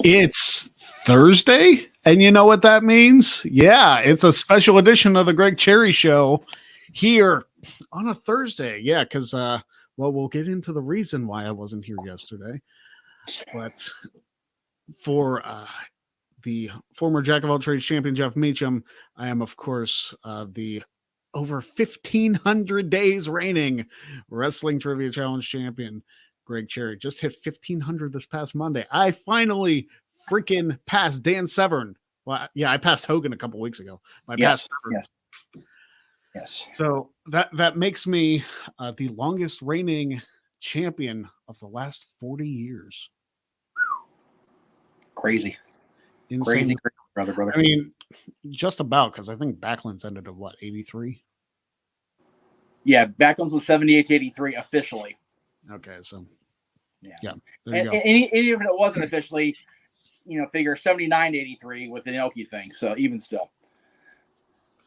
It's Thursday, and you know what that means? Yeah, it's a special edition of the Greg Cherry Show here on a Thursday. Yeah, because well, we'll get into the reason why I wasn't here yesterday, but for the former Jack of all trades champion Jeff Meacham, I am of course the over 1,500 days reigning Wrestling Trivia Challenge champion Greg Cherry. Just hit 1,500 this past Monday. I finally freaking passed Dan Severn. Well, yeah, I passed Hogan a couple weeks ago. I passed Severn. Yes. So that makes me the longest reigning champion of the last 40 years. Crazy. Insane. Crazy, brother. I mean, just about, because I think Backlund's ended at what, 83? Yeah, Backlund's was 78 to 83 officially. Okay, so yeah. There you go. Any if it wasn't officially, figure 79 to 83 with the Inoki thing. So even still,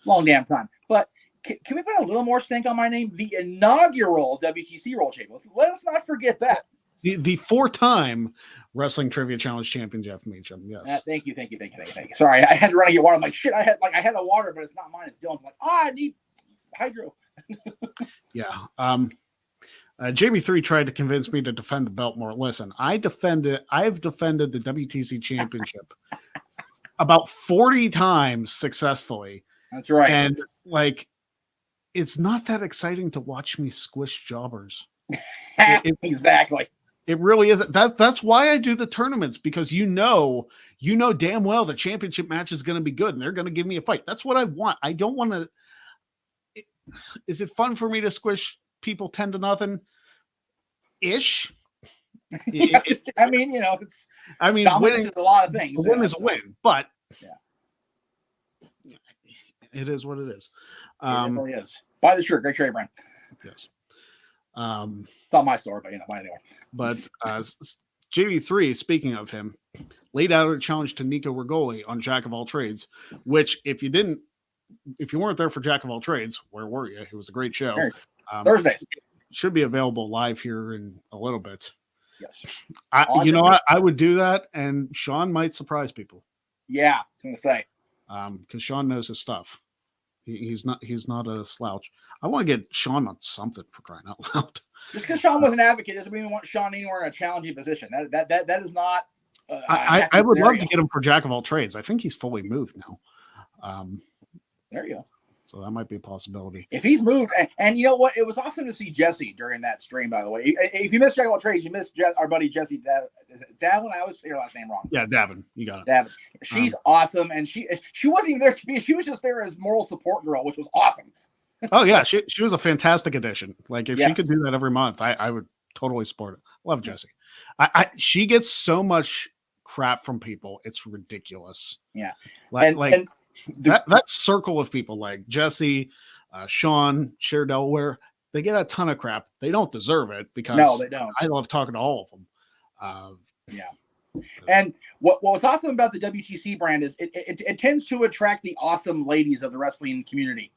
long damn time. But can we put a little more stink on my name? The inaugural WTC World Champion. Let's not forget that. The four-time Wrestling Trivia Challenge champion Jeff Meacham. Yes. Thank you. Sorry, I had to run and get water. I'm like, shit. I had a water, but it's not mine. It's Dylan's. I'm like, I need hydro. Yeah. JB3 tried to convince me to defend the belt more. Listen, I've defended the WTC Championship about 40 times successfully. That's right. And it's not that exciting to watch me squish jobbers. Exactly. It really isn't. That's why I do the tournaments, because you know damn well the championship match is going to be good and they're going to give me a fight. That's what I want. I don't want to. Is it fun for me to squish people 10-0 ish? It's. Dominance is a lot of things. A win is a win, but it is what it is. It really is. Buy the shirt, Greg Cherry brand. Yes. It's not my store, but anyway. But JV3, speaking of him, laid out a challenge to Nico Rigoli on Jack of All Trades, which if you weren't there for Jack of All Trades, where were you? It was a great show. Thursday should be available live here in a little bit. Yes. I would do that, and Sean might surprise people. Yeah, I was going to say. Because Sean knows his stuff. He's not a slouch. I want to get Sean on something, for crying out loud. Just because Sean was an advocate doesn't mean we want Sean anywhere in a challenging position. That is not. I would love to get him for Jack of All Trades. I think he's fully moved now. There you go. So that might be a possibility. If he's moved, and you know what? It was awesome to see Jesse during that stream, by the way. If you missed Jack of All Trades, you missed our buddy Jesse Davin. I always say her last name wrong. Yeah, Davin. You got it. Davin. She's awesome, and she wasn't even there to be. She was just there as moral support girl, which was awesome. Oh yeah, she was a fantastic addition. Like if she could do that every month, I would totally support it. Love Jesse. She gets so much crap from people, it's ridiculous. Yeah, that circle of people like Jesse, Sean, Cher Delaware, they get a ton of crap. They don't deserve it because no, they don't. I love talking to all of them. Yeah. And what's awesome about the WTC brand is it tends to attract the awesome ladies of the wrestling community.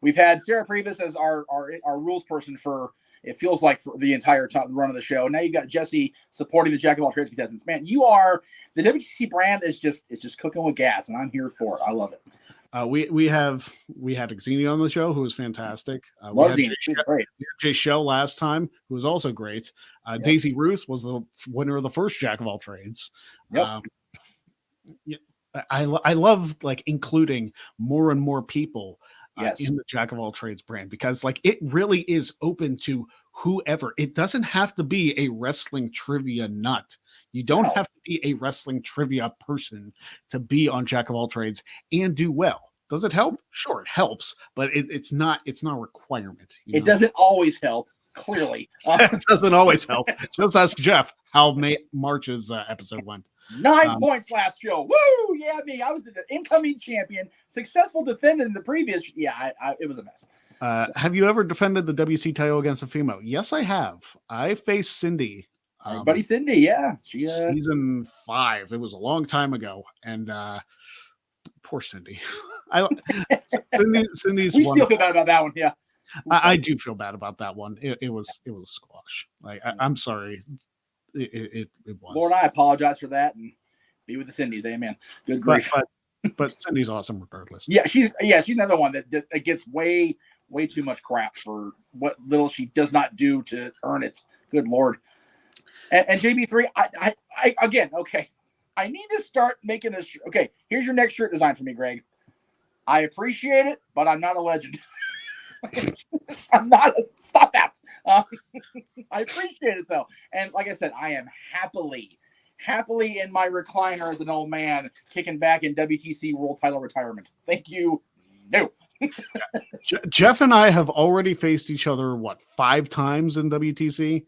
We've had Sarah Previs as our rules person for, it feels like, for the entire run of the show. Now you've got Jesse supporting the Jack of All Trades contestants. Man, the WTC brand is just cooking with gas, and I'm here for it. I love it. We had Xenia on the show, who was fantastic. Love Xenia. She's great. Jay Shell last time, who was also great. Yep. Daisy Ruth was the winner of the first Jack of All Trades. Yep. I love including more and more people in the Jack of All Trades brand, because it really is open to whoever. It doesn't have to be a wrestling trivia nut. You don't have to be a wrestling trivia person to be on Jack of All Trades and do well. Does it help? Sure, it helps, but it's not a requirement. It doesn't always help. Clearly, it doesn't always help. Just ask Jeff how March's episode went. 9 points last show. Woo! Yeah, me. I was the incoming champion, successful defendant in the previous. Yeah, it was a mess. Have you ever defended the WC title against a female? Yes, I have. I faced Cindy. Buddy Cindy, yeah. She season 5. It was a long time ago, and poor Cindy. Cindy's. We still feel bad about that one. Yeah, I do feel bad about that one. It was a squash. I'm sorry. It was. Lord, I apologize for that. And Be with the Cindy's, amen. Good grief. But Cindy's awesome regardless. Yeah, she's another one that gets way too much crap for what little she does not do to earn it. Good Lord. And JB3, I again, okay. I need to start making a okay, here's your next shirt design for me, Greg. I appreciate it, but I'm not a legend. Stop that. I appreciate it though. And like I said, I am happily in my recliner as an old man kicking back in WTC world title retirement. Thank you. No. Jeff and I have already faced each other, 5 times in WTC?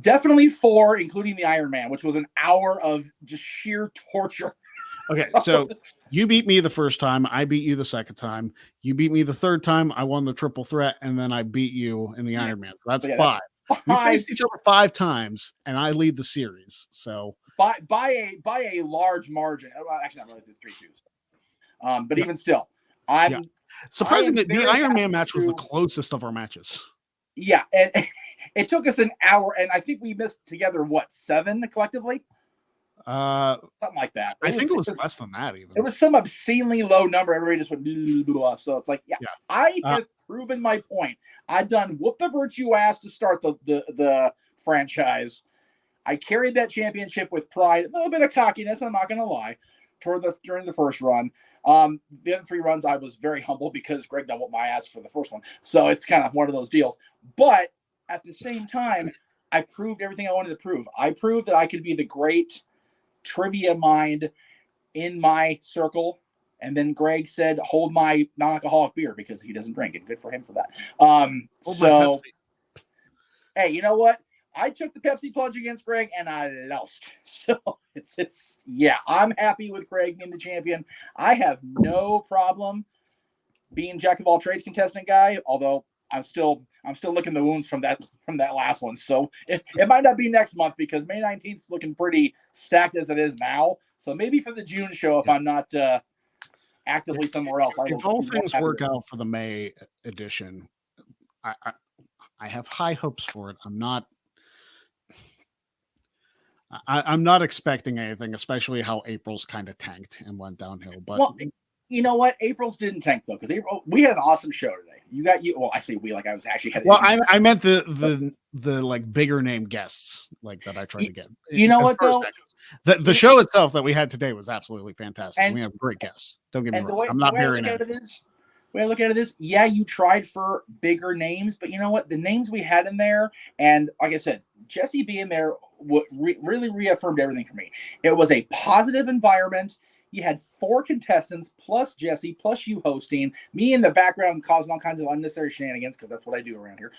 Definitely 4, including the Iron Man, which was an hour of just sheer torture. Okay, so you beat me the first time. I beat you the second time. You beat me the third time. I won the triple threat, and then I beat you in the Iron Man. So that's 5. We faced each other 5 times, and I lead the series. So by a large margin. Well, actually, not really 3-2. But even still, surprisingly, the Iron Man match was the closest of our matches. Yeah, and it took us an hour, and I think we missed together 7 collectively. Something like that. I think it was less than that even. It was some obscenely low number. Everybody just went blah, blah, blah. So it's like, I have proven my point. I've done whoop the virtue ass to start the franchise. I carried that championship with pride, a little bit of cockiness, I'm not gonna lie, during the first run. The other 3 runs I was very humble because Greg done whooped my ass for the first one. So it's kind of one of those deals. But at the same time, I proved everything I wanted to prove. I proved that I could be the great trivia mind in my circle, and then Greg said hold my non-alcoholic beer because he doesn't drink, and good for him for that. So hey, you know what, I took the Pepsi plunge against Greg and I lost. So it's I'm happy with Greg being the champion. I have no problem being jack of all trades contestant guy, although I'm still licking the wounds from that last one. So it might not be next month because May 19th is looking pretty stacked as it is now. So maybe for the June show, if I'm not actively somewhere else, if all things work out for the May edition, I have high hopes for it. I'm not expecting anything, especially how April's kind of tanked and went downhill. But you know what? April's didn't tank though, because we had an awesome show today. Well, I say we, like I was actually heading. Well, I meant the like bigger name guests like that I tried to get. You know what though? The show itself that we had today was absolutely fantastic. And we have great guests. Don't get me wrong. I'm not burying it. The way I look at it is, you tried for bigger names, but you know what? The names we had in there, and like I said, Jesse being there really reaffirmed everything for me. It was a positive environment. You had 4 contestants, plus Jesse, plus you hosting, me in the background causing all kinds of unnecessary shenanigans, because that's what I do around here.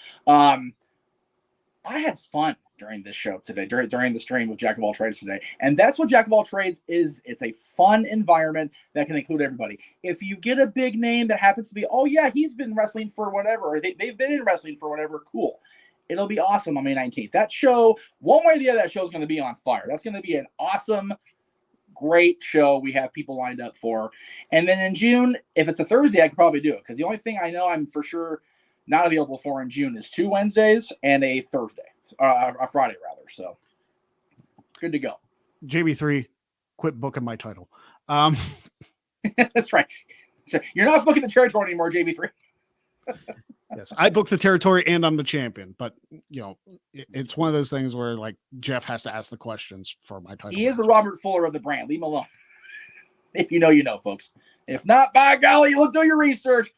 I had fun during this show today, during the stream with Jack of All Trades today. And that's what Jack of All Trades is. It's a fun environment that can include everybody. If you get a big name that happens to be, oh yeah, he's been wrestling for whatever, or they've been in wrestling for whatever, cool. It'll be awesome on May 19th. That show, one way or the other, that show is going to be on fire. That's going to be an awesome, great show we have people lined up for. And then in June, if it's a Thursday, I could probably do it, because the only thing I know I'm for sure not available for in June is 2 Wednesdays and a Thursday, a Friday rather. So good to go. JB3, quit booking my title. That's right. So you're not booking the territory anymore, JB3. Yes, I booked the territory and I'm the champion, but it's one of those things where like Jeff has to ask the questions for my title. He is the Robert Fuller of the brand. Leave him alone. If you know, you know, folks. If not, by golly, look, do your research.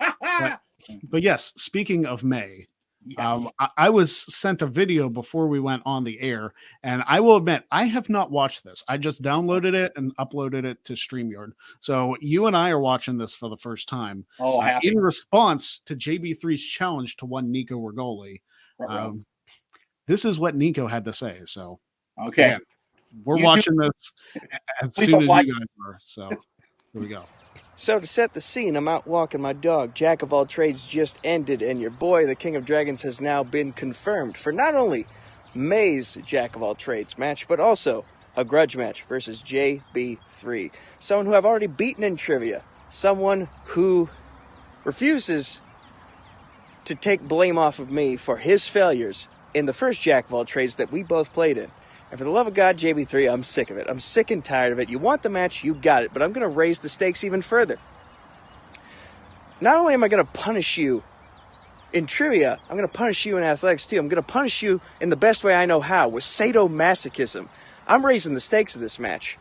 But yes, speaking of May, yes. I was sent a video before we went on the air, and I will admit I have not watched this. I just downloaded it and uploaded it to StreamYard. So you and I are watching this for the first time. Oh, in response to JB3's challenge to one Nico Rigoli. This is what Nico had to say. So okay, again, we're watching this as soon as you guys are. So here we go. So to set the scene, I'm out walking my dog. Jack of All Trades just ended, and your boy, the King of Dragons, has now been confirmed for not only May's Jack of All Trades match, but also a grudge match versus JB3. Someone who I've already beaten in trivia. Someone who refuses to take blame off of me for his failures in the first Jack of All Trades that we both played in. And for the love of God, JB3, I'm sick of it. I'm sick and tired of it. You want the match, you got it. But I'm going to raise the stakes even further. Not only am I going to punish you in trivia, I'm going to punish you in athletics too. I'm going to punish you in the best way I know how, with sadomasochism. I'm raising the stakes of this match.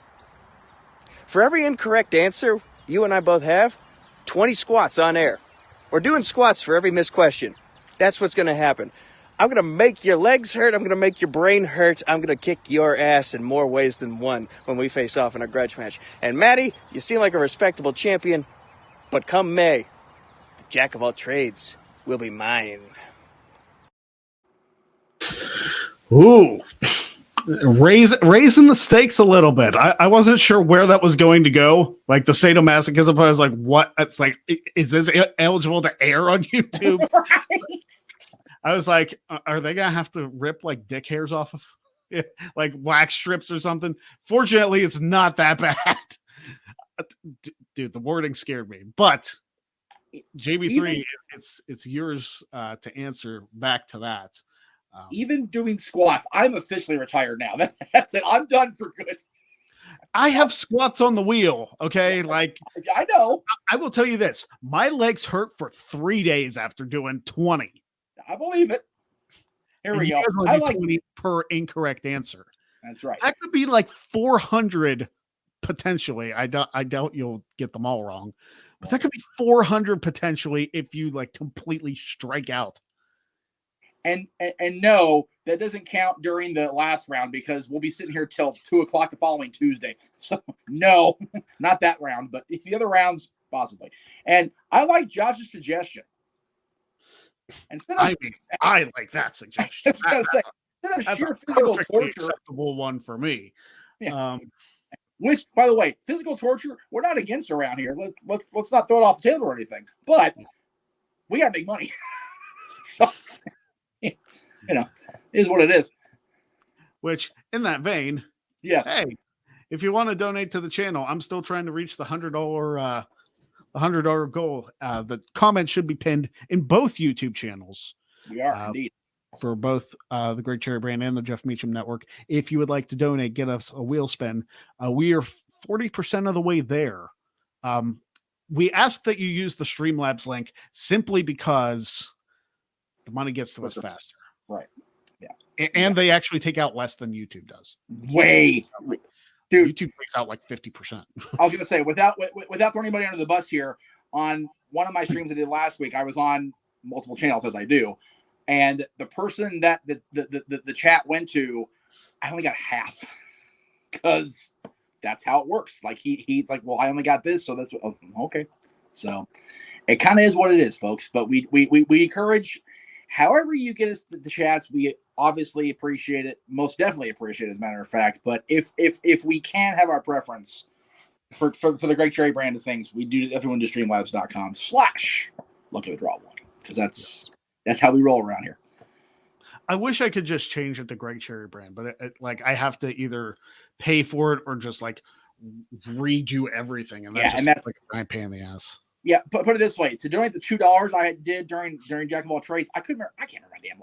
For every incorrect answer you and I both have, 20 squats on air. We're doing squats for every missed question. That's what's going to happen. I'm going to make your legs hurt. I'm going to make your brain hurt. I'm going to kick your ass in more ways than one when we face off in a grudge match. And Maddie, you seem like a respectable champion, but come May, the jack of all trades will be mine. Ooh. Raising the stakes a little bit. I wasn't sure where that was going to go. Like the sadomasochism, I was like, what? It's like, is this eligible to air on YouTube? Right. I was like, are they gonna have to rip like dick hairs off of like wax strips or something? Fortunately, it's not that bad. Dude, the wording scared me. But JB3, it's yours to answer back to that. Even doing squats, I'm officially retired now. That's it. I'm done for good. I have squats on the wheel. Okay. Like, I know. I will tell you this. My legs hurt for 3 days after doing 20. I believe it. Here we go. I like 20 per incorrect answer. That's right. That could be like 400 potentially. I doubt you'll get them all wrong, but that could be 400 potentially if you like completely strike out. And no, that doesn't count during the last round because we'll be sitting here till 2:00 the following Tuesday. So no, not that round, but the other rounds possibly. And I like Josh's suggestion. I like that suggestion. Instead of sheer physical torture, acceptable one for me. Yeah. Which, by the way, physical torture we're not against around here. Let's not throw it off the table or anything. But we gotta make money. So, is what it is. Which, in that vein, yes. Hey, if you want to donate to the channel, I'm still trying to reach the $100 goal. The comment should be pinned in both YouTube channels. We are indeed for both the Great Cherry Brand and the Jeff Meacham Network. If you would like to donate, get us a wheel spin. We are 40% of the way there. We ask that you use the Streamlabs link simply because the money gets to us faster. Right. Yeah. And they actually take out less than YouTube does. Way. Dude, YouTube takes out like 50%. I was gonna say, without throwing anybody under the bus here, on one of my streams I did last week, I was on multiple channels as I do, and the person that the chat went to, I only got half because that's how it works. Like he's like, well, I only got this, so that's what, okay. So it kind of is what it is, folks. But we encourage, however you get us the chats, we obviously appreciate it. Most definitely appreciate it, as a matter of fact. But if we can have our preference for the Great Cherry Brand of things, we do everyone to streamlabs.com/Lucky the Draw One, because that's how we roll around here. I wish I could just change it to Great Cherry Brand, but like I have to either pay for it or just like redo everything, and that's like a giant pain in the ass. Yeah, put it this way: to donate the $2 I did during Jack of All Trades, I can't remember.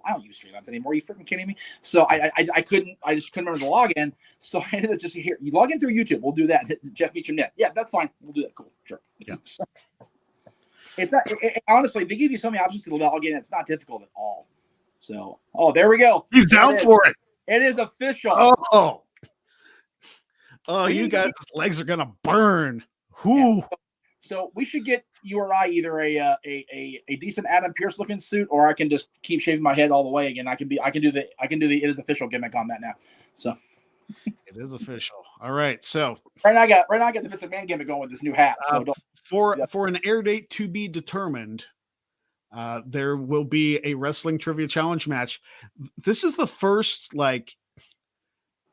I don't use Streamlabs anymore. Are you freaking kidding me? So I just couldn't remember the login. So I ended up just here. You log in through YouTube. We'll do that. Hit Jeff Meacham Net. Yeah, that's fine. We'll do that. Cool. Sure. Yeah. It's not honestly. They give you so many options to log in. It's not difficult at all. So there we go. He's down for it. It is official. You guys' legs are gonna burn. Whoo. Yeah, so we should get you or I either a decent Adam Pearce looking suit, or I can just keep shaving my head all the way again. I can do the it is official gimmick on that now. So it is official. All right. So right now I got the Vince McMahon gimmick going with this new hat. So for an air date to be determined, there will be a wrestling trivia challenge match. This is the first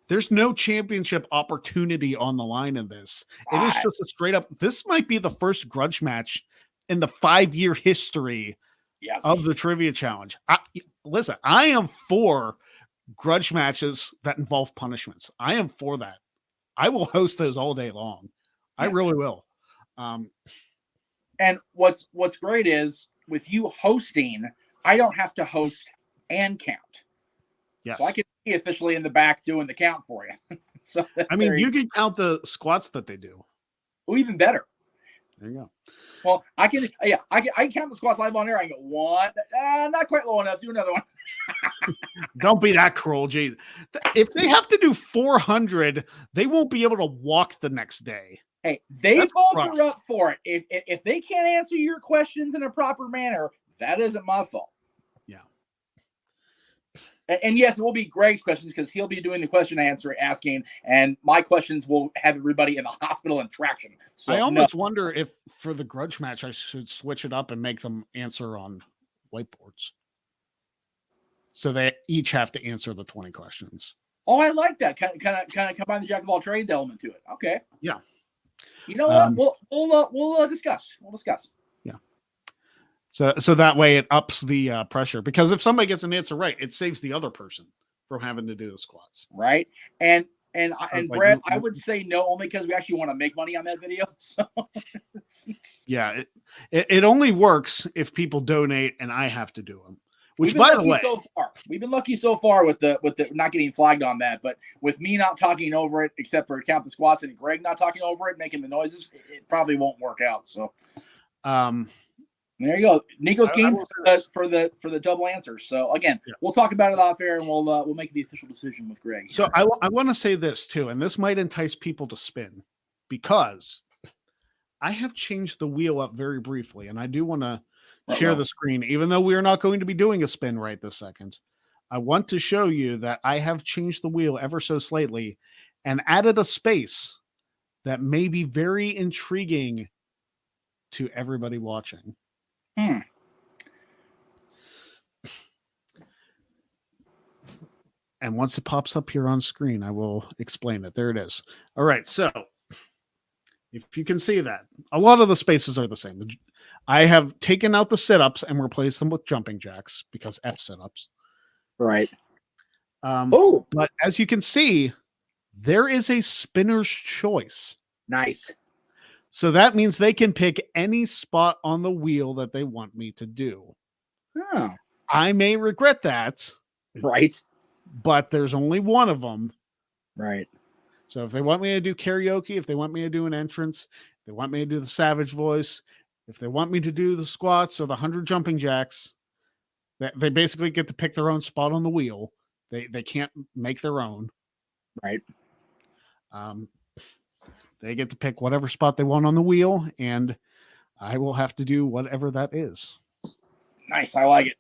there's no championship opportunity on the line in this. It is just a straight up. This might be the first grudge match in the 5-year history of the trivia challenge. Listen, I am for grudge matches that involve punishments. I am for that. I will host those all day long. I really will. And what's great is with you hosting, I don't have to host and count. Yes. So I can officially in the back doing the count for you. So I mean, you can count the squats that they do. Oh, even better. There you go. Well, I can count the squats live on air. I can go 1, not quite low enough. Do another one. Don't be that cruel, G. If they have to do 400, they won't be able to walk the next day. Hey, they That's both rough. are up for it. If they can't answer your questions in a proper manner, that isn't my fault. Yeah. And yes, it will be Greg's questions because he'll be doing the question asking, and my questions will have everybody in the hospital and traction. So I almost wonder if for the grudge match I should switch it up and make them answer on whiteboards. So they each have to answer the 20 questions. Oh, I like that. Kind of combine the jack of all trades element to it. Okay. Yeah. You know what? We'll discuss. We'll discuss. Yeah. So that way it ups the pressure, because if somebody gets an answer right, it saves the other person from having to do the squats. Right. And like, Brett, I would say no only because we actually want to make money on that video. So yeah, it only works if people donate and I have to do them. Which, by the way, we've been lucky so far with the not getting flagged on that, but with me not talking over it, except for count the squats, and Greg not talking over it, making the noises, it probably won't work out. So, there you go. Nico's game for the double answers. So again, we'll talk about it off air, and we'll make the official decision with Greg. So I want to say this too, and this might entice people to spin, because I have changed the wheel up very briefly, and I do want to share the screen, even though we are not going to be doing a spin right this second. I want to show you that I have changed the wheel ever so slightly and added a space that may be very intriguing to everybody watching. And once it pops up here on screen, I will explain it. There it is. All right. So if you can see that, a lot of the spaces are the same. I have taken out the sit-ups and replaced them with jumping jacks because F sit-ups. Right. But as you can see, there is a spinner's choice. Nice. So that means they can pick any spot on the wheel that they want me to do. Oh. I may regret that. Right. But there's only one of them. Right. So if they want me to do karaoke, if they want me to do an entrance, if they want me to do the savage voice, if they want me to do the squats or the 100 jumping jacks, they basically get to pick their own spot on the wheel. They can't make their own. Right. They get to pick whatever spot they want on the wheel, and I will have to do whatever that is. Nice. I like it.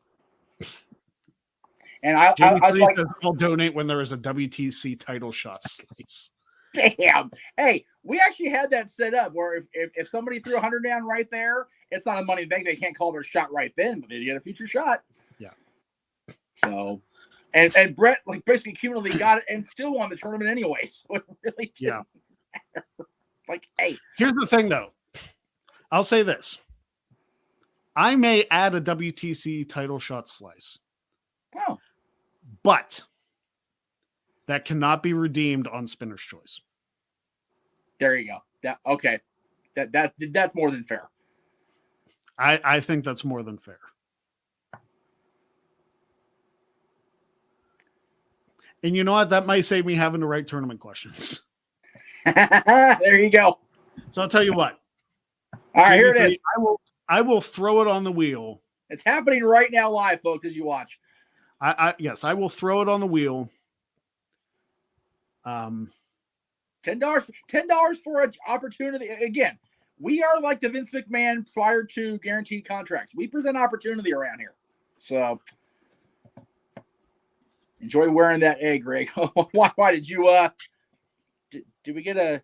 And I'll donate when there is a WTC title shot slice. Damn. Hey, we actually had that set up where if somebody threw 100 down right there, it's not a money bank. They can't call their shot right then, but they get a future shot. Yeah. So, and Brett basically cumulatively got it and still won the tournament anyway. So it really didn't matter. Hey. Here's the thing, though. I'll say this. I may add a WTC title shot slice. Oh. But that cannot be redeemed on Spinner's Choice. There you go. Okay. That's more than fair. I think that's more than fair. And you know what? That might save me having to write tournament questions. There you go. So I'll tell you what. All right, here it is. I will throw it on the wheel. It's happening right now live, folks, as you watch. Yes, I will throw it on the wheel. $10 for an opportunity. Again, we are like the Vince McMahon prior to guaranteed contracts. We present opportunity around here. So enjoy wearing that egg, Greg. Why did you did we get a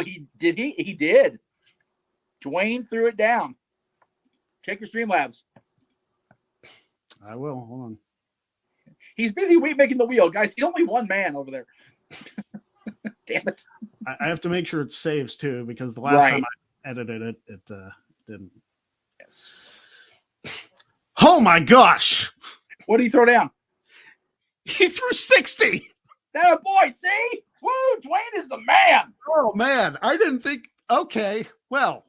he did. Dwayne threw it down. Check your Streamlabs. I will. Hold on. He's busy making the wheel, guys. He's only one man over there. Damn it. I have to make sure it saves too, because the last time I edited it, it didn't. Yes. Oh my gosh. What did he throw down? He threw 60. That boy, see? Woo, Dwayne is the man. Oh man. I didn't think. Okay. Well.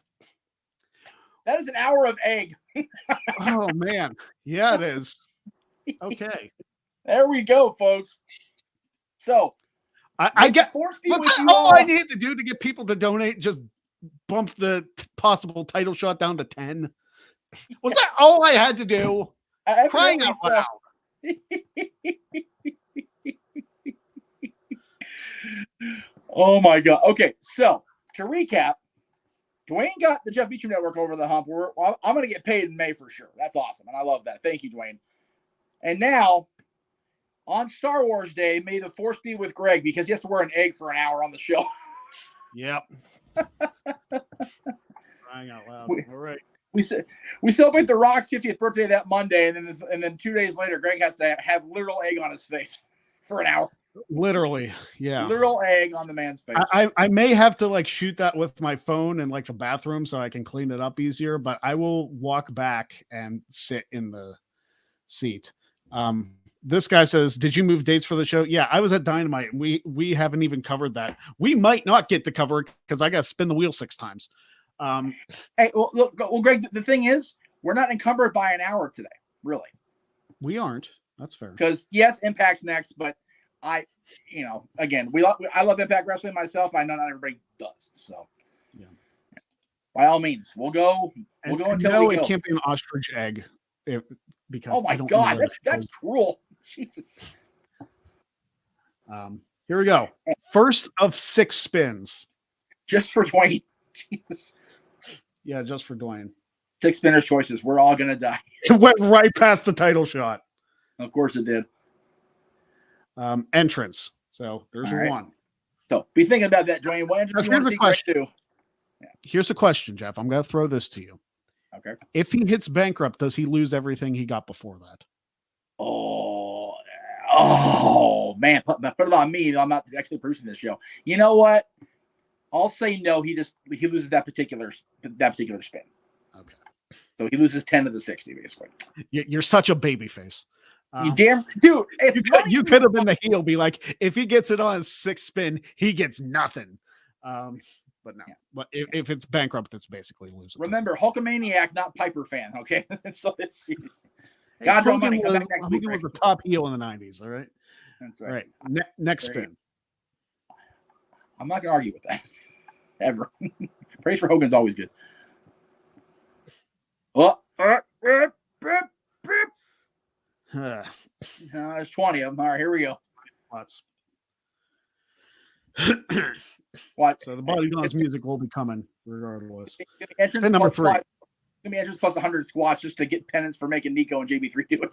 That is an hour of egg. Oh man. Yeah, it is. Okay. There we go, folks. So I get force be what's with that you all all. I need to do to get people to donate? Just bump the possible title shot down to 10. Was that all I had to do? Crying out loud. Oh my God. Okay, so to recap, Dwayne got the Jeff Beecham Network over the hump. I'm going to get paid in May for sure. That's awesome, and I love that. Thank you, Dwayne. And now, on Star Wars Day, may the force be with Greg because he has to wear an egg for an hour on the show. Yep. Crying out loud. All right. We celebrate The Rock's 50th birthday that Monday, and then 2 days later, Greg has to have literal egg on his face for an hour. Literally, yeah. Literal egg on the man's face. I may have to like shoot that with my phone in like the bathroom so I can clean it up easier, but I will walk back and sit in the seat. This guy says, "Did you move dates for the show?" Yeah, I was at Dynamite. And we haven't even covered that. We might not get to cover it because I got to spin the wheel 6 times. Hey, well, Greg. The thing is, we're not encumbered by an hour today. Really, we aren't. That's fair. Because yes, Impact's next, but again, I love Impact Wrestling myself. I know not everybody does. So, yeah. By all means, we'll go until we go. It can't be an ostrich egg. Because oh my God, that's cruel. Jesus. Here we go. First of 6 spins. Just for Dwayne. Jesus. Yeah, just for Dwayne. 6 spinners choices. We're all gonna die. It went right past the title shot. Of course it did. Entrance. So there's right. 1. So be thinking about that, Dwayne. What entrance do you want to see Greg do? Yeah. Here's a question, Jeff. I'm gonna throw this to you. Okay. If he hits bankrupt, does he lose everything he got before that? Oh man, put it on me. I'm not actually producing this show. You know what? I'll say no. He loses that particular spin. Okay. So he loses 10 of the 60, basically. You're such a baby face. You damn dude. You could have been the heel. Be like, if he gets it on his 6th spin, he gets nothing. But no. Yeah. But if it's bankrupt, it's basically losing. Remember, Hulkamaniac, not Piper fan. Okay, so it's God's own money. Hogan was the top heel in the 90s. All right. That's right. All right. Next spin. I'm not gonna argue with that. Ever. Praise for Hogan's always good. There's 20 of them. All right, here we go. Lots. What? So the Bodyguns music will be coming regardless. Spin number 3. Give me entrance plus 100 squats just to get penance for making Nico and JB3 do it.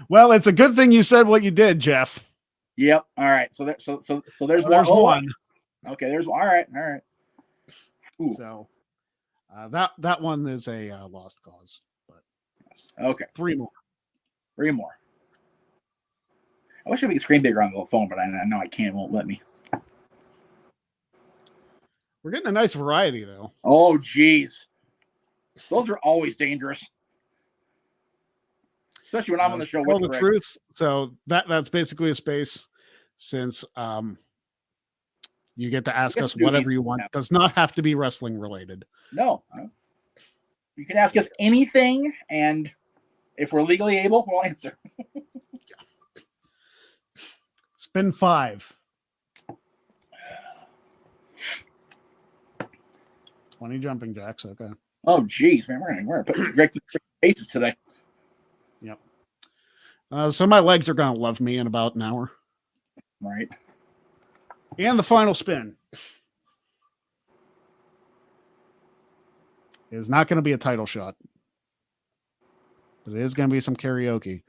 Well, it's a good thing you said what you did, Jeff. Yep. All right. So there's one. Okay. There's all right. Ooh. So that one is a lost cause. But yes. Okay. 3 more. 3 more. I wish I could screen bigger on the phone, but I know I can't. It won't let me. We're getting a nice variety, though. Oh, geez. Those are always dangerous. Especially when I'm on the show with the Greg. Truth. So that's basically a space since you get to ask us whatever you want. It does not have to be wrestling related. No. You can ask us anything, and if we're legally able, we'll answer. Spin 5. 20 jumping jacks. Okay. Oh, geez, man, we're gonna put Greg to faces today. Yep. So my legs are gonna love me in about an hour. Right. And the final spin is not going to be a title shot, but it is going to be some karaoke.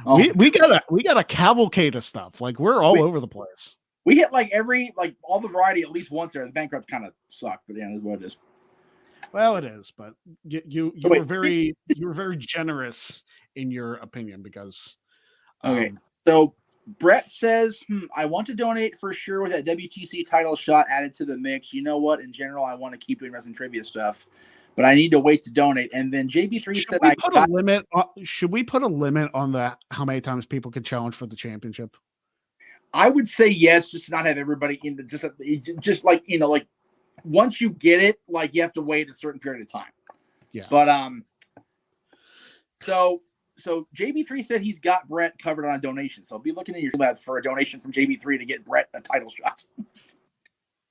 Oh. We got a cavalcade of stuff. Like we're all over the place. We hit all the variety at least once there. The bankrupt kind of sucked, but yeah, that's what it is. Well, it is, but you were very generous in your opinion because. Okay, so Brett says, I want to donate for sure with that WTC title shot added to the mix. You know what? In general, I want to keep doing wrestling trivia stuff, but I need to wait to donate. And then JB3 said, should we put a limit on how many times people can challenge for the championship? I would say yes, just to not have everybody in just like once you get it, like you have to wait a certain period of time. Yeah. But so JB3 said he's got Brett covered on a donation. So be looking in your lab for a donation from JB3 to get Brett a title shot.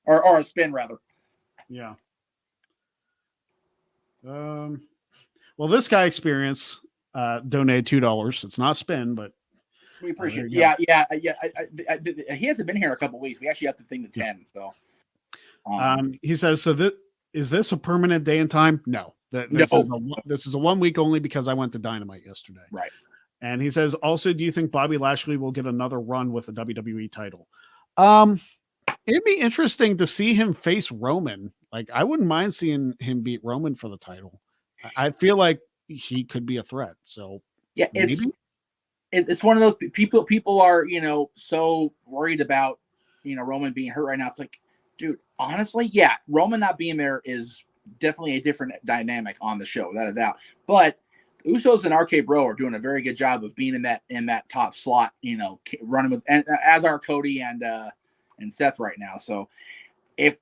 or a spin, rather. Yeah. Well, this guy Experience donated $2. It's not spin, but we appreciate it. Yeah. He hasn't been here in a couple of weeks. We actually have the thing to 10. So he says, so is this a permanent day and time? No. This is a 1 week only because I went to Dynamite yesterday. Right. And he says, also, do you think Bobby Lashley will get another run with the WWE title? It'd be interesting to see him face Roman. Like, I wouldn't mind seeing him beat Roman for the title. I feel like he could be a threat. So yeah, it's one of those people are, so worried about, Roman being hurt right now. It's like, dude, honestly, yeah, Roman not being there is definitely a different dynamic on the show, without a doubt. But Usos and RK Bro are doing a very good job of being in that top slot, running with, and as are Cody and Seth right now. So if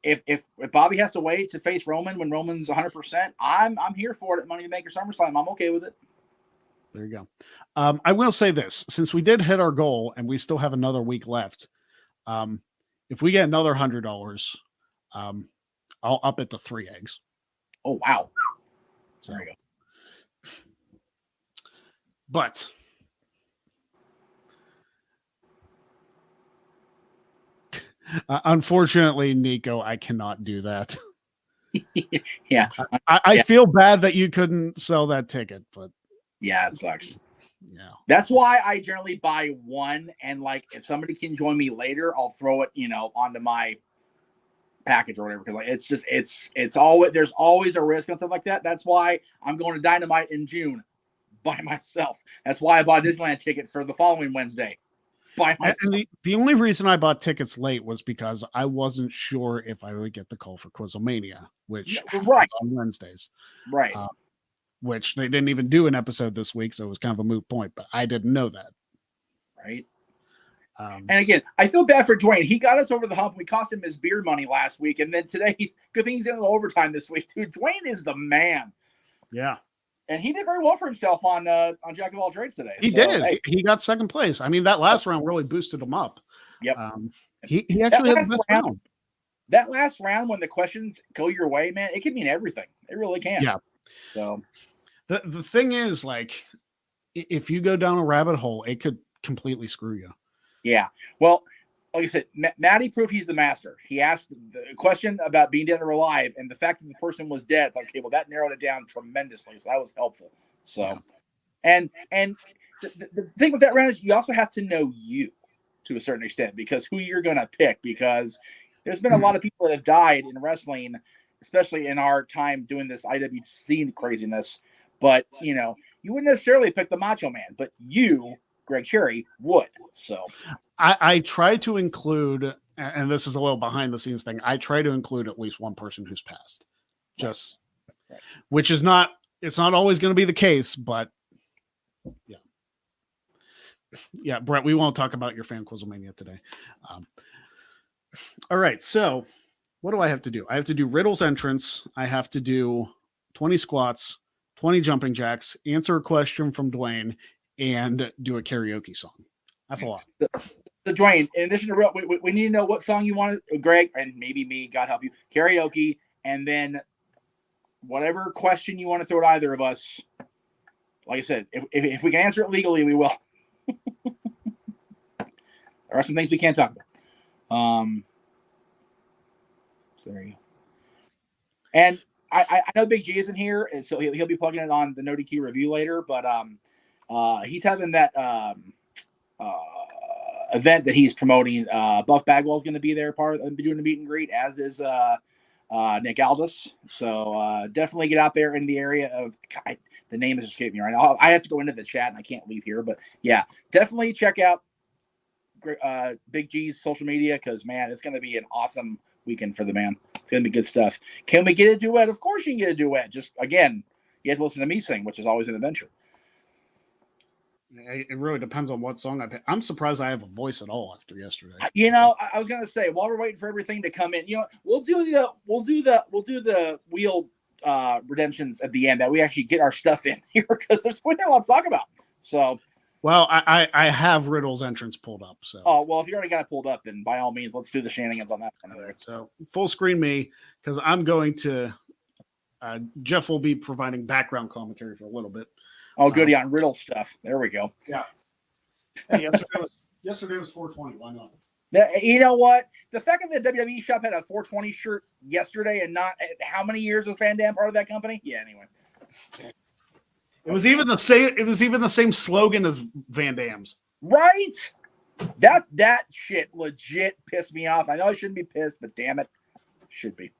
Bobby has to wait to face Roman when Roman's 100%, I'm here for it at Money to Maker SummerSlam. I'm okay with it. There you go. I will say this, since we did hit our goal and we still have another week left. If we get another $100, I'll up it to 3 eggs. Oh, wow. So, there you go. But unfortunately, Nico, I cannot do that. Yeah. I feel bad that you couldn't sell that ticket, but yeah, it sucks. Yeah. That's why I generally buy one, and like if somebody can join me later, I'll throw it, onto my package or whatever. Because like it's always, there's always a risk on stuff like that. That's why I'm going to Dynamite in June by myself. That's why I bought a Disneyland ticket for the following Wednesday by myself. And the only reason I bought tickets late was because I wasn't sure if I would get the call for Quizlemania, which right on Wednesdays. Right. Which they didn't even do an episode this week, so it was kind of a moot point, but I didn't know that. Right. And again, I feel bad for Dwayne. He got us over the hump. We cost him his beer money last week, and then today, good thing he's in overtime this week, dude. Dwayne is the man. Yeah. And he did very well for himself on Jack of All Trades today. He did. Hey. He got second place. I mean, that last round really boosted him up. Yep. He actually had the best round. That last round, when the questions go your way, man, it can mean everything. It really can. Yeah. So the thing is, like, if you go down a rabbit hole, it could completely screw you. Yeah. Well, like I said, Matty proved he's the master. He asked the question about being dead or alive, and the fact that the person was dead, it's like, okay, well, that narrowed it down tremendously. So that was helpful. So, yeah. And the thing with that round is you also have to know you to a certain extent, because who you're going to pick, because there's been a lot of people that have died in wrestling, especially in our time doing this IWC craziness. But, you wouldn't necessarily pick the Macho Man, but you, Greg Cherry, would. So I try to include, and this is a little behind the scenes thing, I try to include at least one person who's passed. Just, right. Which is not, it's not always going to be the case, but yeah. Yeah, Brett, we won't talk about your fan Quizlemania today. All right, so what do I have to do? I have to do Riddle's entrance. I have to do 20 squats, 20 jumping jacks, answer a question from Dwayne, and do a karaoke song. That's a lot. So Dwayne, in addition to we need to know what song you want, Greg, and maybe me, God help you, karaoke, and then whatever question you want to throw at either of us. Like I said, if we can answer it legally, we will. There are some things we can't talk about. So there you go. And I know Big G isn't here, and so he'll be plugging it on the No DQ review later. But he's having that event that he's promoting. Buff Bagwell's going to be there, doing the meet and greet, as is Nick Aldis. So definitely get out there in the area of. God, the name is escaping me right now. I have to go into the chat, and I can't leave here. But yeah, definitely check out Big G's social media, because man, it's going to be an awesome weekend for the man. It's going to be good stuff. Can we get a duet? Of course you can get a duet. Just again, you have to listen to me sing, which is always an adventure. It really depends on what song I pick. I'm surprised I have a voice at all after yesterday. I was going to say, while we're waiting for everything to come in, we'll do the wheel redemptions at the end, that we actually get our stuff in here, because there's quite a lot to talk about. So, well, I have Riddle's entrance pulled up. So, oh well, if you already got it pulled up, then by all means, let's do the shenanigans on that one. all right, so full screen me because I'm going to. Jeff will be providing background commentary for a little bit. Oh, goody on Riddle stuff. There we go. Yeah. Hey, yesterday was 420. Why not? You know what? The fact that the WWE shop had a 420 shirt yesterday and not how many years was Van Dam part of that company? Yeah. Anyway, it was even the same. It was even the same slogan as Van Dam's. Right? That shit legit pissed me off. I know I shouldn't be pissed, but damn it, should be.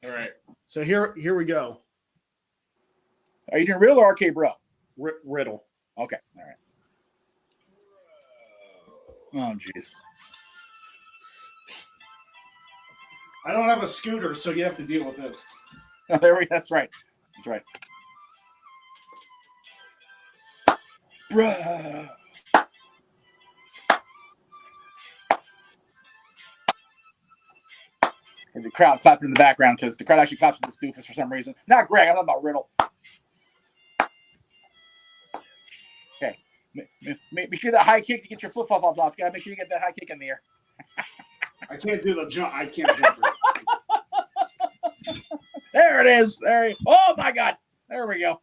All right. So here we go. Are you doing Riddle or RK Bro? Riddle. Okay. All right. Oh, jeez. I don't have a scooter, so you have to deal with this. That's right. That's right. Bruh. And the crowd clapping in the background because the crowd actually claps for the Stoofus for some reason. Not Greg. I'm not about Riddle. Okay. Make sure that high kick to get your flip flop off. You gotta make sure you get that high kick in the air. I can't do the jump. I can't jump. There it is. Oh my God. There we go.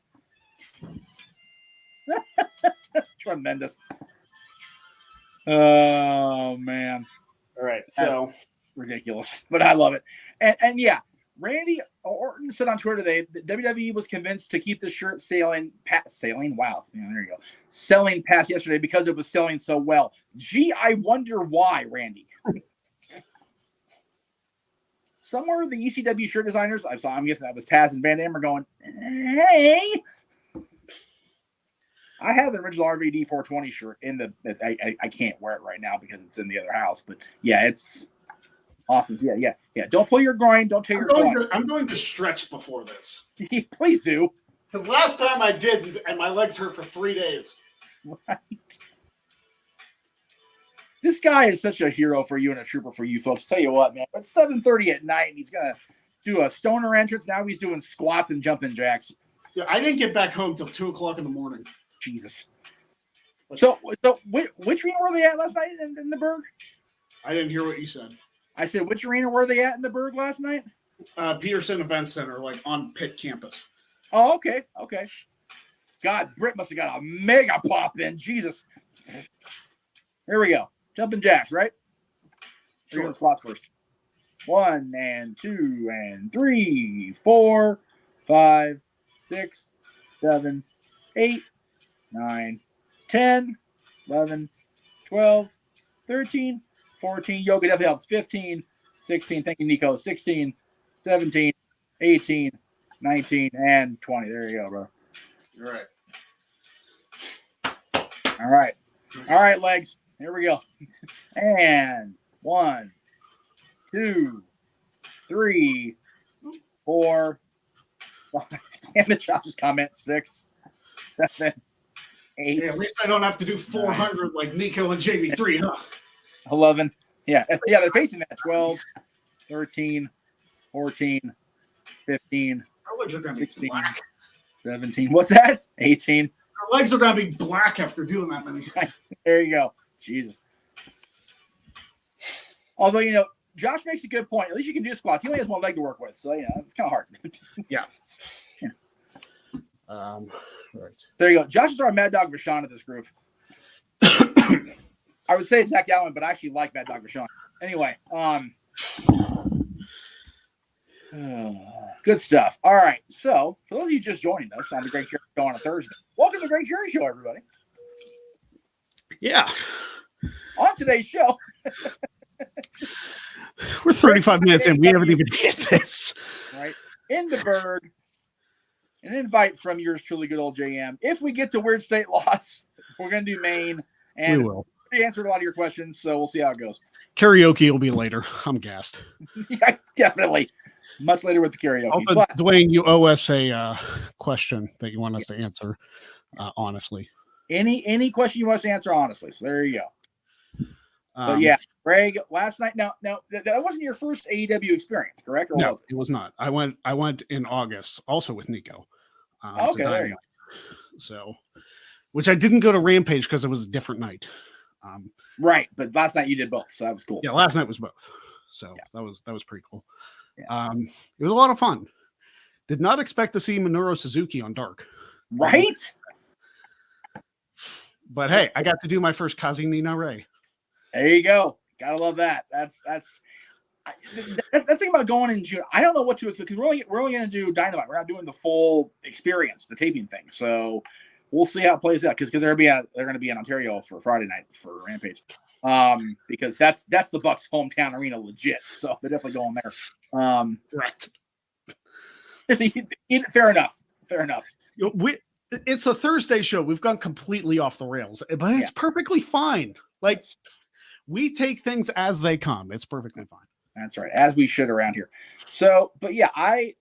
Tremendous. Oh man. All right. So that's ridiculous, but I love it. And yeah, Randy Orton said on Twitter today that WWE was convinced to keep the shirt selling. Wow. Yeah, there you go. Selling past yesterday because it was selling so well. Gee, I wonder why, Randy. Somewhere the ECW shirt designers, I'm guessing that was Taz and Van Dam, are going, hey. I have an original RVD 420 shirt in the. I can't wear it right now because it's in the other house, but yeah, it's awesome. Yeah. Don't pull your groin. Don't tear your groin. I'm going to stretch before this. Please do. Because last time I did, and my legs hurt for 3 days. Right. This guy is such a hero for you and a trooper for you folks. Tell you what, man. It's 7:30 at night, and he's gonna do a stoner entrance. Now he's doing squats and jumping jacks. Yeah, I didn't get back home till 2:00 in the morning. Jesus. So which arena were they at last night in the Berg? I didn't hear what you said. I said, which arena were they at in the Berg last night? Peterson Event Center, like on Pitt campus. Oh, okay. God, Britt must have got a mega pop then. Jesus. Here we go. Jumping jacks, right? Sure. We're doing squats first. 1 and 2 and 3, 4, 5, 6, 7, 8, 9, 10, 11, 12, 13, 14. Yoga definitely helps. 15, 16. Thank you, Nico. 16, 17, 18, 19, and 20. There you go, bro. You're right. All right, legs. Here we go. And 1, 2, 3, 4, 5. Damn it, Josh's comment. 6, 7, 8. Yeah, at least I don't have to do 400 like Nico and JB3, huh? 11. Yeah, they're facing that. 12, 13, 14, 15, Our legs are going to be 16, black. 17. What's that? 18. Our legs are going to be black after doing that many. Right. There you go. Jesus. Although, Josh makes a good point. At least you can do squats. He only has one leg to work with, so it's kind of hard. Yeah. Right. There you go. Josh is our Mad Dog Vachon of this group. I would say Zach Allen, but I actually like Mad Dog Vachon. Anyway, good stuff. All right. So, for those of you just joining us on the Greg Cherry Show on a Thursday, welcome to the Greg Cherry Show, everybody. Yeah. On today's show, we're 35 minutes in. We haven't even hit this. Right. In the Berg, an invite from yours truly, good old JM. If we get to Weird State Loss, we're going to do Maine. And we will. We answered a lot of your questions, so we'll see how it goes. Karaoke will be later. I'm gassed. Yeah, definitely. Much later with the karaoke. Also, but, Dwayne, you owe us a question that you want us to answer honestly. Any question you want us to answer honestly. So there you go. But yeah, Greg, last night. Now that wasn't your first AEW experience, correct? Or no, was it? It was not. I went in August, also with Nico. Okay, there you go. So which I didn't go to Rampage because it was a different night. Right, but last night you did both, so that was cool. Yeah, last night was both, so Yeah. that was pretty cool. Yeah. It was a lot of fun. Did not expect to see Minoru Suzuki on Dark. Right? But hey, I got to do my first Kazunina Ray. There you go. Gotta love that. That's the thing about going in June. I don't know what to expect because we're only going to do Dynamite. We're not doing the full experience, the taping thing. So we'll see how it plays out because they're going to be in Ontario for Friday night for Rampage. Because that's the Bucks' hometown arena, legit. So they're definitely going there. Right. Fair enough. It's a Thursday show. We've gone completely off the rails, but it's perfectly fine. Like, we take things as they come. It's perfectly fine. That's right, as we should around here. So, but yeah, I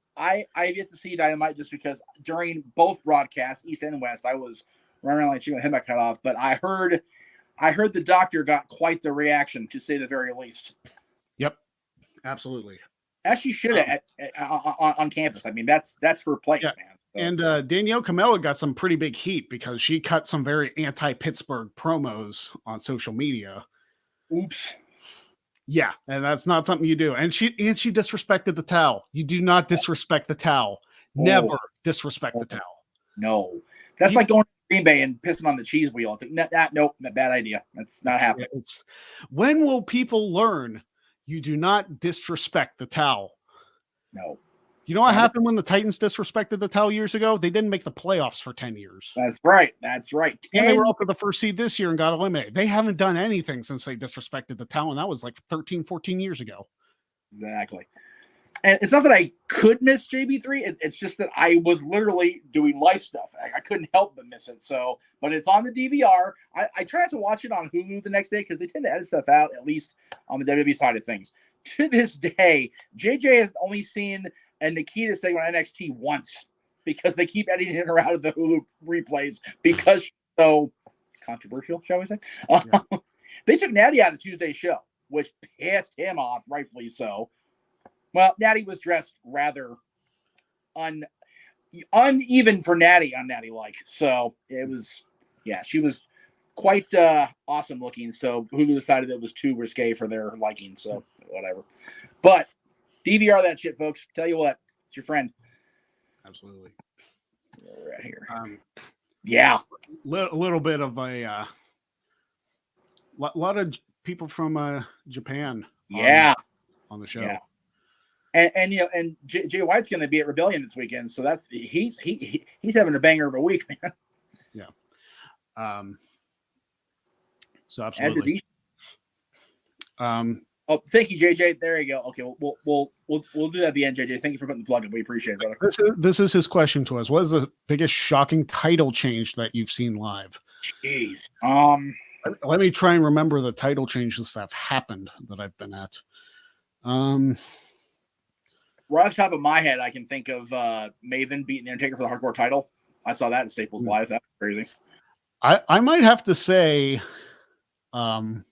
get to see Dynamite just because during both broadcasts, East and West, I was running around like chicken with head cut off. But I heard the doctor got quite the reaction, to say the very least. Yep, absolutely. As she should have on campus. I mean, that's her place, man. So. And Danielle Camella got some pretty big heat because she cut some very anti-Pittsburgh promos on social media. Oops. Yeah, and that's not something you do. And she disrespected the towel. You do not disrespect the towel. Never disrespect the towel. No. That's like going to Green Bay and pissing on the cheese wheel. It's like, nope, bad idea. That's not happening. When will people learn you do not disrespect the towel? No. You know what happened when the Titans disrespected the towel years ago? They didn't make the playoffs for 10 years. That's right. And they were up for the first seed this year and got eliminated. They haven't done anything since they disrespected the towel, and that was like 13, 14 years ago. Exactly. And it's not that I could miss JB3. It's just that I was literally doing life stuff. I couldn't help but miss it. So, but it's on the DVR. I try not to watch it on Hulu the next day because they tend to edit stuff out, at least on the WWE side of things. To this day, JJ has only seen a Nikita segment on NXT once because they keep editing her out of the Hulu replays because she's so controversial, shall we say? Yeah. They took Natty out of Tuesday's show, which pissed him off, rightfully so. Well, Natty was dressed rather uneven for Natty, un-Natty-like. So it was, she was quite awesome looking. So Hulu decided it was too risque for their liking. So whatever. But DVR that shit, folks. Tell you what, it's your friend. Absolutely. Right here. A little bit of a lot of people from Japan. On the show. Yeah. And you know, and Jay White's going to be at Rebellion this weekend, so that's he's having a banger of a week, man. Yeah. So absolutely. Oh, thank you, JJ. There you go. Okay, we'll do that at the end, JJ. Thank you for putting the plug in. We appreciate it, brother. This is his question to us. What is the biggest shocking title change that you've seen live? Jeez. Let me try and remember the title changes that have happened that I've been at. Right off the top of my head, I can think of Maven beating the Undertaker for the Hardcore title. I saw that in Staples Live. That's crazy. I might have to say the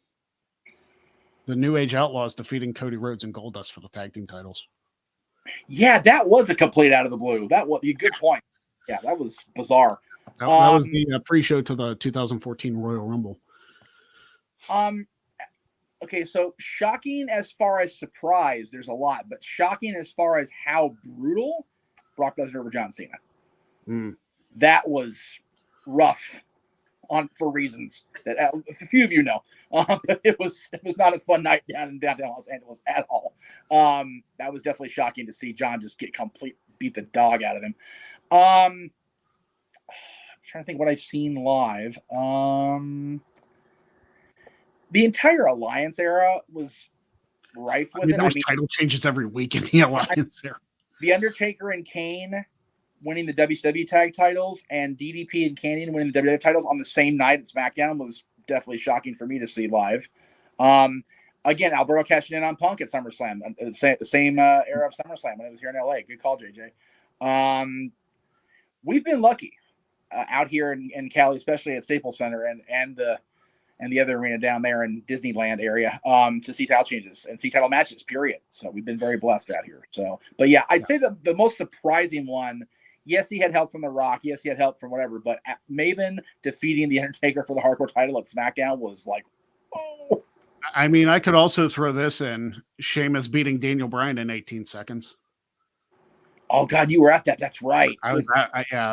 New Age Outlaws defeating Cody Rhodes and Goldust for the tag team titles. Yeah, that was a complete out of the blue. That was a good point. Yeah, that was bizarre. That was the pre-show to the 2014 Royal Rumble. Okay, so shocking as far as surprise, there's a lot, but shocking as far as how brutal Brock Lesnar over John Cena. That was rough for reasons that a few of you know. But it was not a fun night down in downtown Los Angeles at all. That was definitely shocking to see John just beat the dog out of him. I'm trying to think what I've seen live. The entire Alliance era was rife with it. There was title changes every week in the Alliance era. The Undertaker and Kane winning the WCW tag titles and DDP and Canyon winning the WWF titles on the same night at SmackDown was definitely shocking for me to see live. Again, Alberto cashing in on Punk at SummerSlam, the same era of SummerSlam when it was here in LA. Good call, JJ. We've been lucky out here in Cali, especially at Staples Center and the other arena down there in Disneyland area, to see title changes and see title matches, period. So we've been very blessed out here. So, but yeah, I'd say the most surprising one Yes, he had help from The Rock. Yes, he had help from whatever. But Maven defeating The Undertaker for the hardcore title at SmackDown was like, oh. I mean, I could also throw this in. Sheamus beating Daniel Bryan in 18 seconds. Oh, God, you were at that. That's right. I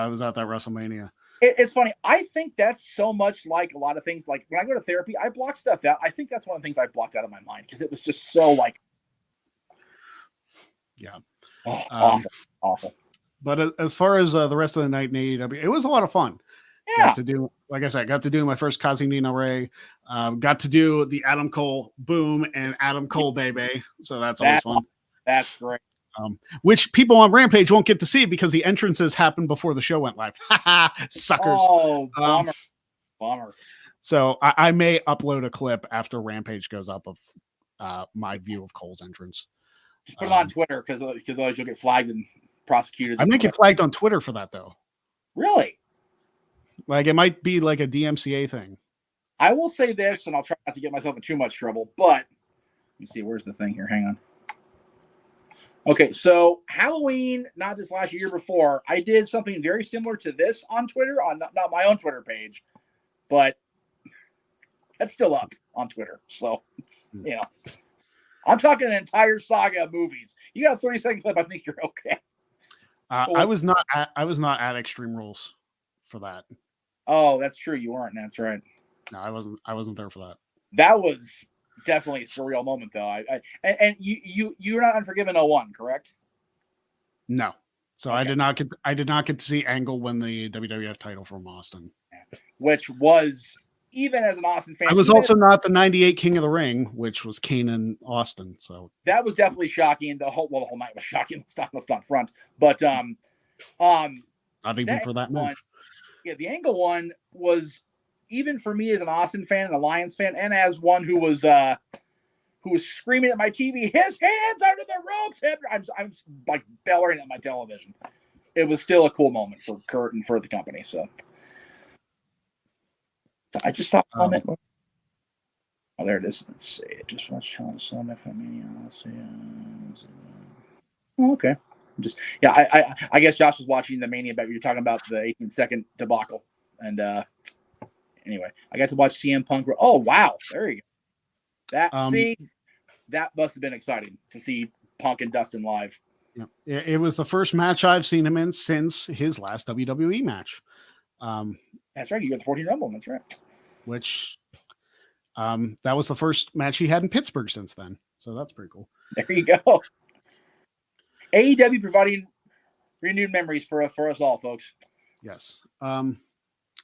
was at that WrestleMania. It's funny. I think that's so much like a lot of things. Like when I go to therapy, I block stuff out. I think that's one of the things I blocked out of my mind because it was just so like, yeah, awful. But as far as the rest of the night in AEW, it was a lot of fun. Yeah. Got to do, like I said, got to do my first Kazi Nina Ray. Got to do the Adam Cole boom and Adam Cole baby. So that's always fun. Awesome. That's great. Which people on Rampage won't get to see because the entrances happened before the show went live. Suckers. Oh, bummer. So I may upload a clip after Rampage goes up of my view of Cole's entrance. Just put it on Twitter because otherwise you'll get flagged and prosecuted. I may get flagged on Twitter for that though. Really? Like it might be like a DMCA thing. I will say this, and I'll try not to get myself in too much trouble, but let me see. Where's the thing here? Hang on. Okay, so Halloween, not this last year before, I did something very similar to this on Twitter, on not my own Twitter page, but that's still up on Twitter. So, you know, I'm talking an entire saga of movies. You got a 30-second clip, I think you're okay. I was not at Extreme Rules for that. Oh, that's true. You weren't. That's right. No, I wasn't there for that. That was definitely a surreal moment, though. And you're not Unforgiven 01, correct? No. So okay. I did not get to see Angle win the WWF title from Austin, which was, even as an Austin fan, I was also not the '98 King of the Ring, which was Kane and Austin. So that was definitely shocking. The whole night was shocking. Let's not front, but not even for that match. Yeah, the Angle one was, even for me as an Austin fan and a Lions fan, and as one who was screaming at my TV, his hands under the ropes. I'm like bellowing at my television. It was still a cool moment for Kurt and for the company. So I just thought, oh, there it is. Let's see. Just watch Hell in a Cell, Mania. Let's see. Okay. I guess Josh was watching the Mania, but you're talking about the 18-second debacle. And anyway, I got to watch CM Punk. Oh, wow. There you go. That must have been exciting to see Punk and Dustin live. Yeah, it was the first match I've seen him in since his last WWE match. That's right. You got the 14 Rumble. That's right. Which that was the first match he had in Pittsburgh since then. So that's pretty cool. There you go. AEW providing renewed memories for us all, folks. Yes.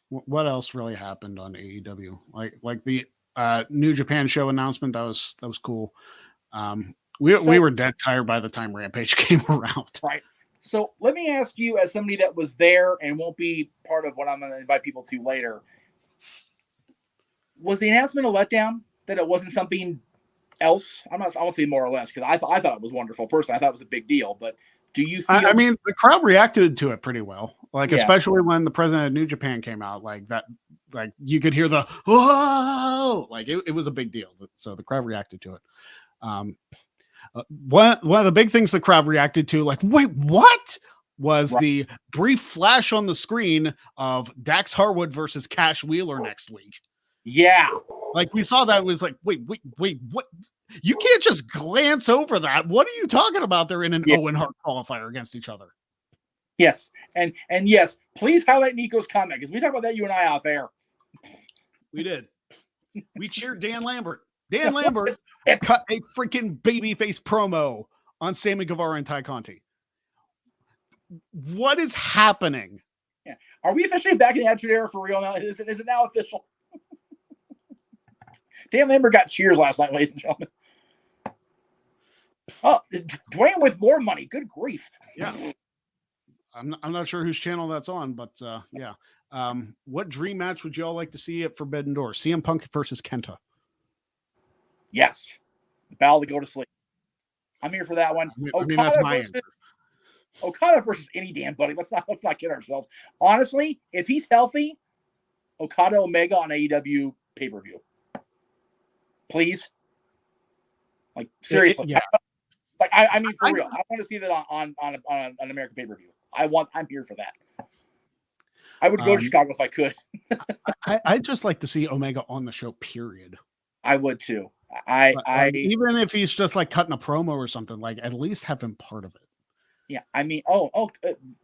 What else really happened on AEW? Like the New Japan show announcement, that was cool. We were dead tired by the time Rampage came around. Right. So let me ask you, as somebody that was there and won't be part of what I'm going to invite people to later, was the announcement a letdown that it wasn't something else? I won't say more or less, because I thought it was wonderful. Personally, I thought it was a big deal. But do you feel? I mean, the crowd reacted to it pretty well. Like, especially when the president of New Japan came out, like that, like you could hear the whoa, like it was a big deal. So the crowd reacted to it. One of the big things the crowd reacted to, like, wait, what? Was the brief flash on the screen of Dax Harwood versus Cash Wheeler next week. Yeah. Like, we saw that and was like, wait, what? You can't just glance over that. What are you talking about? They're in an Owen Hart qualifier against each other. Yes. And yes, please highlight Nico's comment, because we talked about that, you and I, off air. We did. We cheered Dan Lambert. Dan Lambert cut a freaking babyface promo on Sammy Guevara and Ty Conti. What is happening? Yeah. Are we officially back in the Attitude Era for real now? Is it now official? Dan Lambert got cheers last night, ladies and gentlemen. Oh, Dwayne with more money. Good grief. Yeah. I'm not sure whose channel that's on, but yeah. What dream match would you all like to see at Forbidden Door? CM Punk versus Kenta. Yes. The battle to go to sleep. I'm here for that one. I mean, that's my answer. Okada versus any damn buddy. Let's not kid ourselves. Honestly, if he's healthy, Okada Omega on AEW pay-per-view. Please. Like, seriously. Yeah. I mean, for real. I want to see that on an American pay-per-view. I'm here for that. I would go to Chicago if I could. I'd just like to see Omega on the show, period. I would too. Even if he's just like cutting a promo or something, like at least have him part of it. Yeah, I mean,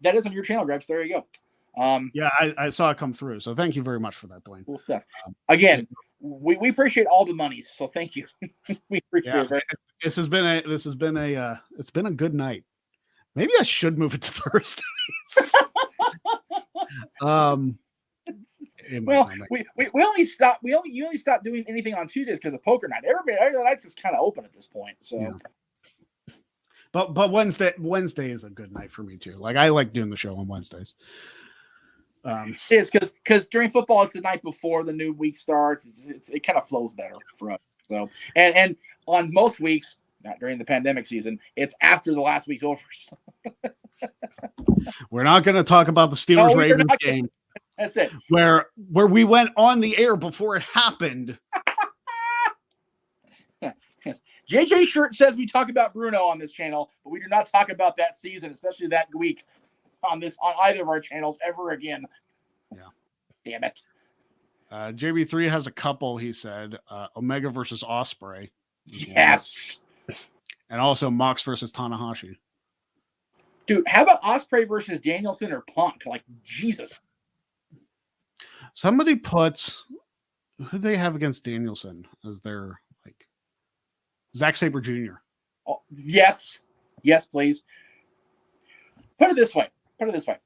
that is on your channel, Grebs. There you go. Yeah, I saw it come through. So thank you very much for that, Dwayne. Cool stuff. Again, we appreciate all the monies, so thank you. We appreciate it. This has been a good night. Maybe I should move it to Thursdays. Well, we only stopped doing anything on Tuesdays because of poker night. Every night's is kind of open at this point. So, yeah. But Wednesday is a good night for me too. Like I like doing the show on Wednesdays. It is because during football it's the night before the new week starts. It kind of flows better for us. So and on most weeks, not during the pandemic season, it's after the last week's over. We're not going to talk about the Steelers-Ravens game. That's it. Where we went on the air before it happened. Yes. JJ Shirt says we talk about Bruno on this channel, but we do not talk about that season, especially that week on either of our channels ever again. Yeah. Damn it. JB3 has a couple, he said. Omega versus Ospreay. Yes. And also Mox versus Tanahashi. Dude, how about Ospreay versus Danielson or Punk? Like, Jesus. Somebody puts, who do they have against Danielson as their, like, Zack Sabre Jr.? Oh, yes. Yes, please. Put it this way. The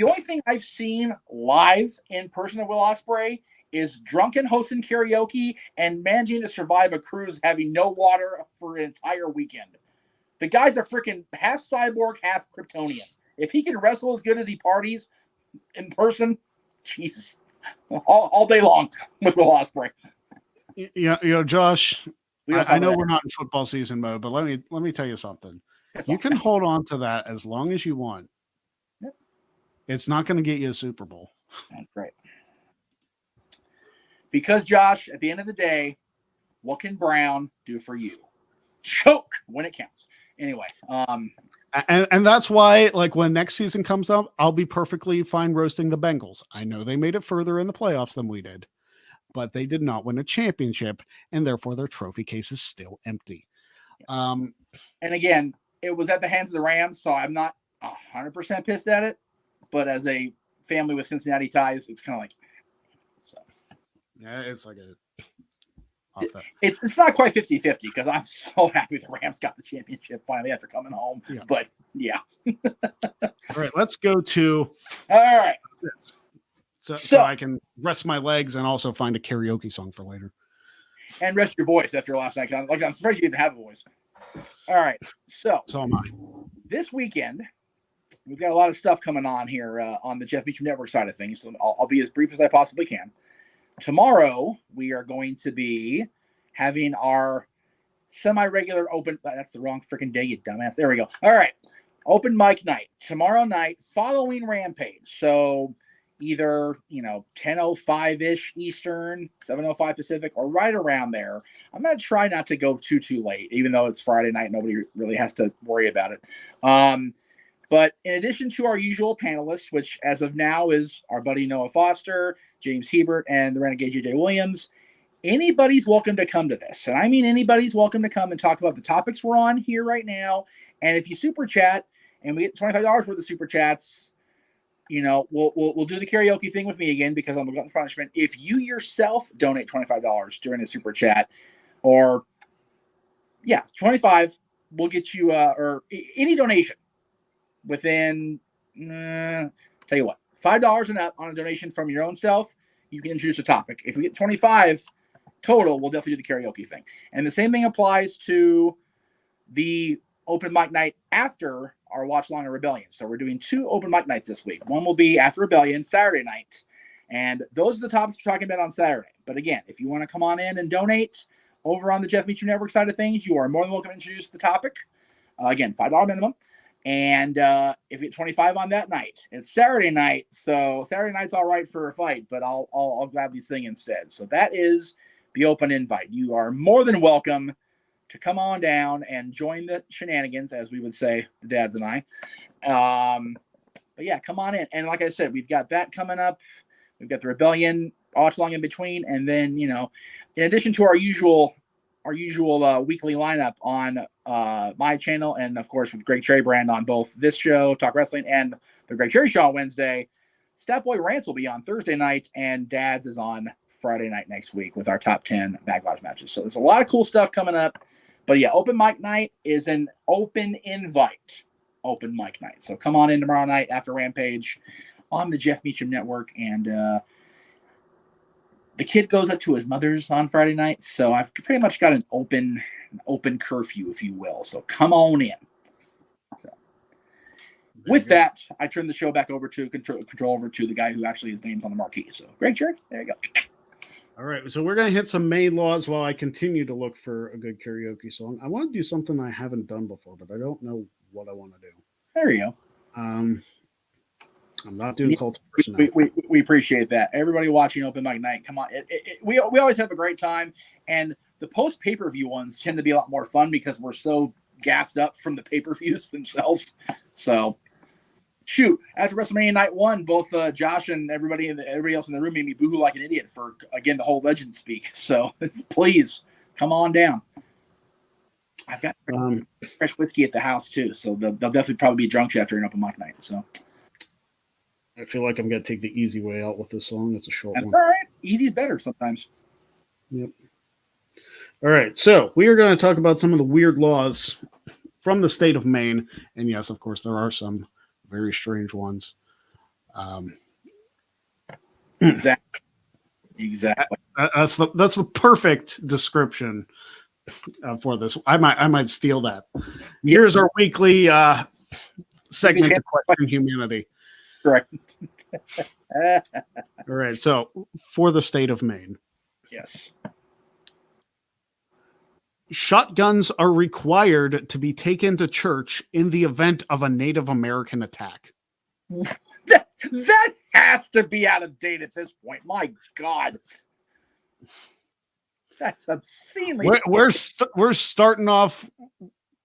only thing I've seen live in person of Will Ospreay is drunken hosting karaoke and managing to survive a cruise having no water for an entire weekend. The guy's a freaking half cyborg, half Kryptonian. If he can wrestle as good as he parties in person, Jesus, all day long with Will Ospreay. Yeah, Josh. I know we're not in football season mode, but let me tell you something. You can hold on to that as long as you want. Yep. It's not going to get you a Super Bowl. That's great. Because, Josh, at the end of the day, what can Brown do for you? Choke when it counts. Anyway. And that's why, like, when next season comes up, I'll be perfectly fine roasting the Bengals. I know they made it further in the playoffs than we did, but they did not win a championship, and therefore their trophy case is still empty. And again, it was at the hands of the Rams, so I'm not 100% pissed at it. But as a family with Cincinnati ties, it's kind of like, so. Yeah, it's like it's not quite 50-50 because I'm so happy the Rams got the championship finally after coming home. Yeah. But yeah. All right, let's go to. All right. So I can rest my legs and also find a karaoke song for later. And rest your voice after last night. I'm surprised you even have a voice. All right. So am I. This weekend, we've got a lot of stuff coming on here on the Jeff Beacham Network side of things. So I'll be as brief as I possibly can. Tomorrow, we are going to be having our semi-regular open. That's the wrong freaking day, you dumbass. There we go. All right. Open mic night. Tomorrow night following Rampage. So either, 10:05-ish Eastern, 7:05 Pacific, or right around there. I'm going to try not to go too late, even though it's Friday night. Nobody really has to worry about it. But in addition to our usual panelists, which as of now is our buddy Noah Foster, James Hebert, and the Renegade J.J. Williams, anybody's welcome to come to this. And I mean anybody's welcome to come and talk about the topics we're on here right now. And if you super chat and we get $25 worth of super chats, we'll do the karaoke thing with me again because I'm a glutton for punishment. If you yourself donate $25 during a super chat, or 25, we'll get you or any donation within tell you what, $5 and up on a donation from your own self, you can introduce a topic. If we get 25 total, we'll definitely do the karaoke thing. And the same thing applies to the open mic night after our watch along of Rebellion. So we're doing 2 open mic nights this week. One will be after Rebellion, Saturday night. And those are the topics we're talking about on Saturday. But again, if you want to come on in and donate over on the Jeff Beacham Network side of things, you are more than welcome to introduce the topic. Again, $5 minimum. And if you get 25 on that night, it's Saturday night. So Saturday night's all right for a fight, but I'll gladly sing instead. So that is the open invite. You are more than welcome to come on down and join the shenanigans, as we would say, the dads and I. But yeah, come on in. And like I said, we've got that coming up. We've got the Rebellion all along in between. And then, in addition to our usual weekly lineup on my channel, and of course with Greg Cherry Brand on both this show, Talk Wrestling, and the Greg Cherry Show on Wednesday, Stat Boy Rants will be on Thursday night, and Dad's is on Friday night next week with our top 10 Backlash matches. So there's a lot of cool stuff coming up. But yeah, open mic night is an open invite. Open mic night. So come on in tomorrow night after Rampage on the Jeff Meacham Network. And the kid goes up to his mother's on Friday night. So I've pretty much got an open curfew, if you will. So come on in. So, with that, I turn the show back over to control over to the guy who actually his name's on the marquee. So Greg Cherry, there you go. All right, so we're going to hit some main laws while I continue to look for a good karaoke song. I want to do something I haven't done before, but I don't know what I want to do. There you go. I'm not doing cult of personality. We appreciate that. Everybody watching Open Mic Night, come on. We always have a great time, and the post pay-per-view ones tend to be a lot more fun because we're so gassed up from the pay-per-views themselves. So, shoot, after WrestleMania Night 1, both Josh and everybody else in the room made me boohoo like an idiot for, again, the whole legend speak. So, please, come on down. I've got fresh whiskey at the house, too, so they'll definitely probably be drunk after an Open Mic Night. So, I feel like I'm going to take the easy way out with this song. It's a short one. That's all right. Easy's better sometimes. Yep. All right, so we are going to talk about some of the weird laws from the state of Maine. And yes, of course, there are some very strange ones. Exactly. That's the perfect description for this. I might steal that. Here's our weekly segment to question humanity. Correct. All right, so for the state of Maine. Yes. Shotguns are required to be taken to church in the event of a Native American attack. That has to be out of date at this point. My God. That's obscenely. We're starting off.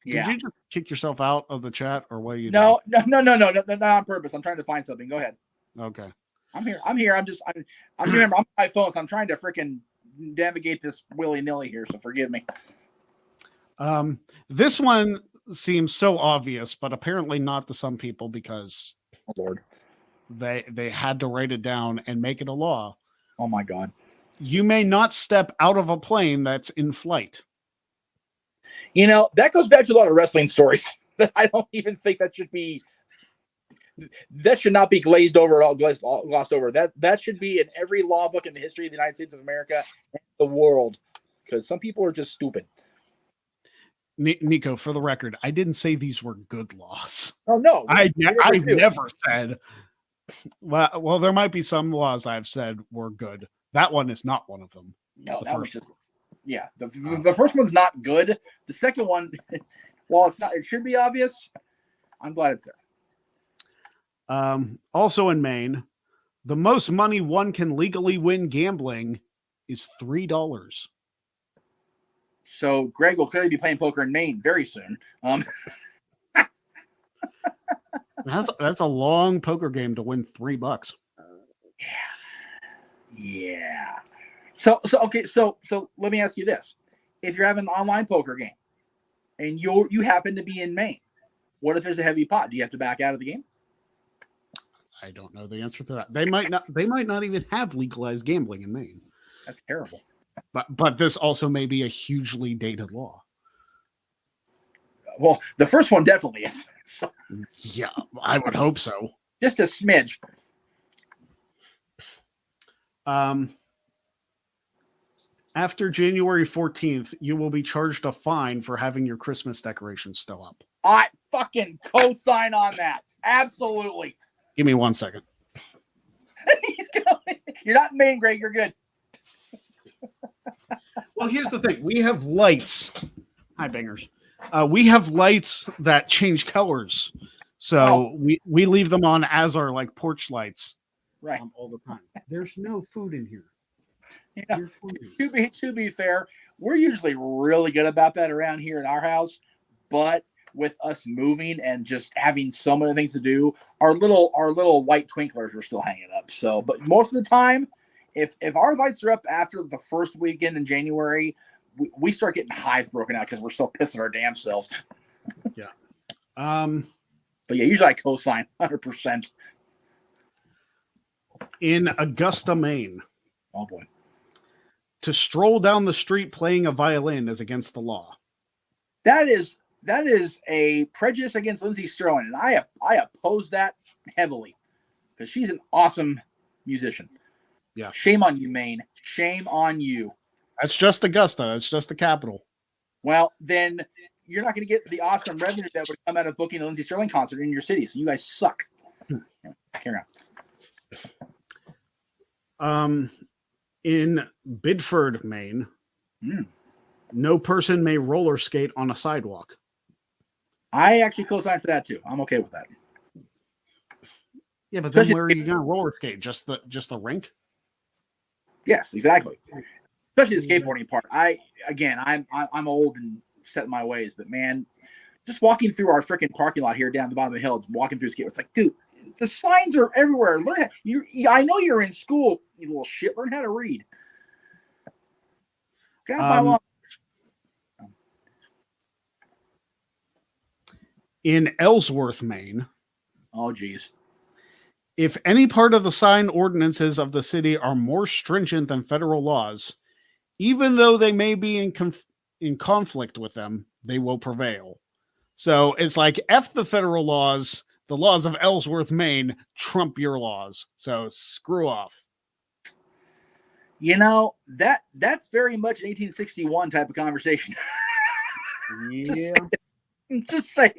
Yeah. Did you just kick yourself out of the chat, or what are you doing? No, not on purpose. I'm trying to find something. Go ahead. Okay. I'm here. I'm remember, I'm on my phone, so I'm trying to freaking navigate this willy-nilly here, so forgive me. This one seems so obvious, but apparently not to some people because oh, Lord, they had to write it down and make it a law. Oh my God. You may not step out of a plane that's in flight. That goes back to a lot of wrestling stories that I don't even think that should not be glossed over. That should be in every law book in the history of the United States of America and the world, because some people are just stupid. Nico, for the record, I didn't say these were good laws. Oh no, I never said. Well, there might be some laws I've said were good. That one is not one of them. No, that was just the first one's not good. The second one, while it's not, it should be obvious. I'm glad it's there. Also in Maine, the most money one can legally win gambling is $3. So Greg will clearly be playing poker in Maine very soon. That's a long poker game to win $3. Yeah. So let me ask you this: if you're having an online poker game and you happen to be in Maine, what if there's a heavy pot? Do you have to back out of the game? I don't know the answer to that. They might not even have legalized gambling in Maine. That's terrible. But this also may be a hugely dated law. Well, the first one definitely is. So, yeah, I would hope so. Just a smidge. After January 14th, you will be charged a fine for having your Christmas decorations still up. I fucking co-sign on that. Absolutely. Give me 1 second. You're not in Maine, Greg. You're good. Well, here's the thing. We have lights. Hi, bangers. We have lights that change colors. So we leave them on as our porch lights. Right. All the time. There's no food in here. You know, to be fair, we're usually really good about that around here in our house, but with us moving and just having so many things to do, our little white twinklers are still hanging up. So, but most of the time, if our lights are up after the first weekend in January, we start getting hives broken out because we're so pissed at our damn selves. Yeah. But yeah, usually I co-sign 100%. In Augusta, Maine. Oh boy. To stroll down the street playing a violin is against the law. That is a prejudice against Lindsay Sterling, and I oppose that heavily because she's an awesome musician. Yeah. Shame on you, Maine. Shame on you. That's just Augusta. That's just the capital. Well, then you're not going to get the awesome revenue that would come out of booking a Lindsay Sterling concert in your city. So you guys suck. Carry on. In Bidford, Maine, no person may roller skate on a sidewalk. I actually co-sign for that too. I'm okay with that. Yeah, but then where are you going to roller skate? Just the rink? Yes, exactly. Especially the skateboarding part. I'm old and set in my ways, but man, just walking through our freaking parking lot here down the bottom of the hill, walking through skate, it's like, dude, the signs are everywhere. I know you're in school, you little shit. Learn how to read. Get off my lawn. In Ellsworth, Maine. Oh, geez. If any part of the sign ordinances of the city are more stringent than federal laws, even though they may be in conflict with them, they will prevail. So it's like F the federal laws, the laws of Ellsworth, Maine trump your laws. So screw off. You know, that's very much an 1861 type of conversation. Yeah. Just saying.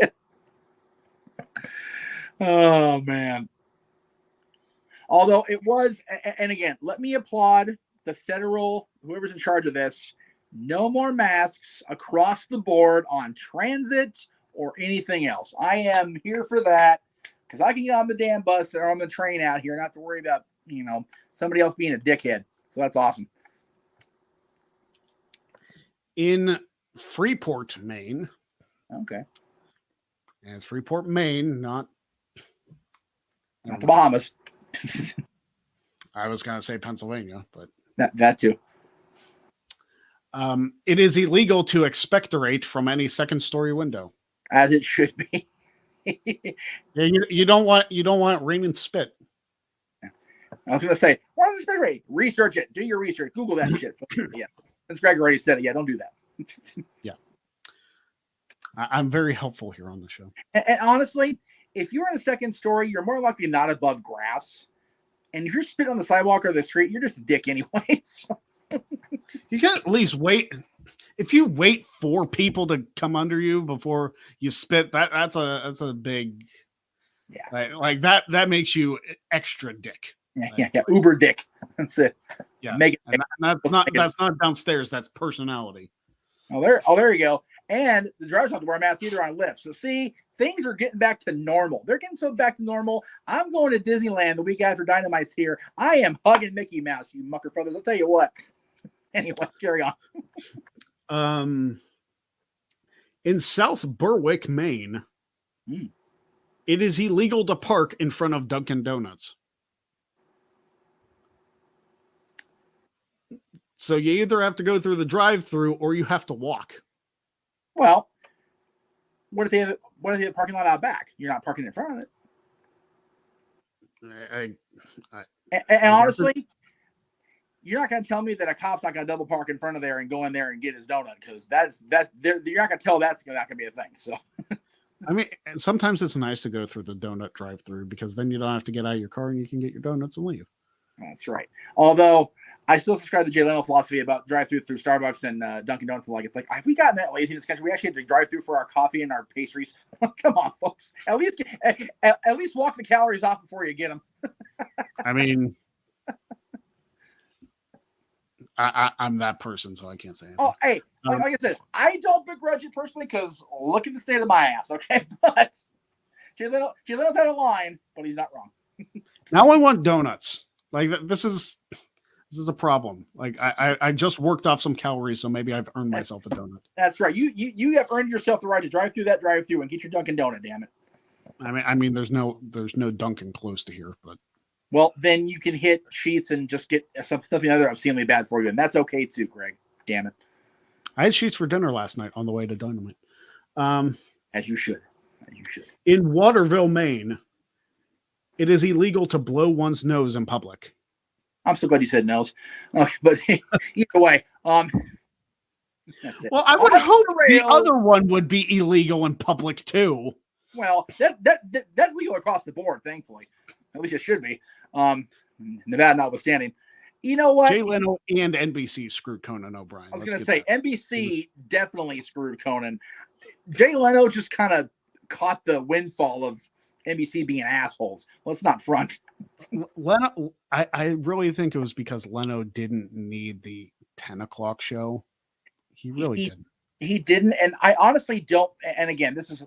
Oh, man. Although it was, and again, let me applaud the federal, whoever's in charge of this, no more masks across the board on transit or anything else. I am here for that because I can get on the damn bus or on the train out here, not to worry about, somebody else being a dickhead. So that's awesome. In Freeport, Maine. Okay. And it's Freeport, Maine, not the Bahamas. I was going to say Pennsylvania, but that too. It is illegal to expectorate from any second-story window, as it should be. Yeah, you don't want rain and spit. I was going to say, what is this rate? Research it. Do your research. Google that shit. Yeah, since Greg already said it, yeah, don't do that. Yeah, I'm very helpful here on the show. And honestly, if you're in a second story, you're more likely not above grass. And if you're spitting on the sidewalk or the street, you're just a dick anyways. You can at least wait. If you wait for people to come under you before you spit, that's a big, like that makes you extra dick. Yeah, uber dick. That's it. Yeah, make it. That's not downstairs. That's personality. Oh, there you go. And the drivers don't have to wear masks either on lifts. So see, things are getting back to normal. They're getting so back to normal. I'm going to Disneyland the week after Dynamite's here. I am hugging Mickey Mouse, you mucker brothers. I'll tell you what. Anyway, carry on. In South Berwick, Maine, it is illegal to park in front of Dunkin' Donuts. So you either have to go through the drive-through or you have to walk. Well, what if they have a parking lot out back? You're not parking in front of it. And honestly, you're not going to tell me that a cop's not going to double park in front of there and go in there and get his donut because you're not going to tell that's not going to be a thing. So, I mean, sometimes it's nice to go through the donut drive-through because then you don't have to get out of your car and you can get your donuts and leave. That's right. Although I still subscribe to Jay Leno philosophy about drive-through through Starbucks and Dunkin' Donuts. It's like, have we gotten that lazy in this country? We actually have to drive through for our coffee and our pastries. Come on, folks. At least walk the calories off before you get them. I mean, I'm that person, so I can't say anything. Oh, hey, like I said, I don't begrudge it personally because look at the state of my ass, okay? But Jay Leno's out of line, but he's not wrong. Now I want donuts. Like this is This is a problem. Like I just worked off some calories, so maybe I've earned myself a donut. That's right. You have earned yourself the right to drive through that drive-through and get your Dunkin' Donut. Damn it. I mean, there's no Dunkin' close to here, but well, then you can hit Sheets and just get something other obscenely bad for you, and that's okay too, Greg. Damn it. I had Sheets for dinner last night on the way to Dynamite. As you should. As you should. In Waterville, Maine, it is illegal to blow one's nose in public. I'm so glad you said nose. Okay, but either way, well, I would hope the other one would be illegal in public too. Well, that's legal across the board, thankfully. At least it should be. Nevada notwithstanding. You know what? Jay Leno and NBC screwed Conan O'Brien. I was going to say, NBC definitely screwed Conan. Jay Leno just kind of caught the windfall of NBC being assholes. Let's not front. Leno, I really think it was because Leno didn't need the 10 o'clock show. He really didn't. He didn't, and I honestly don't. And again, this is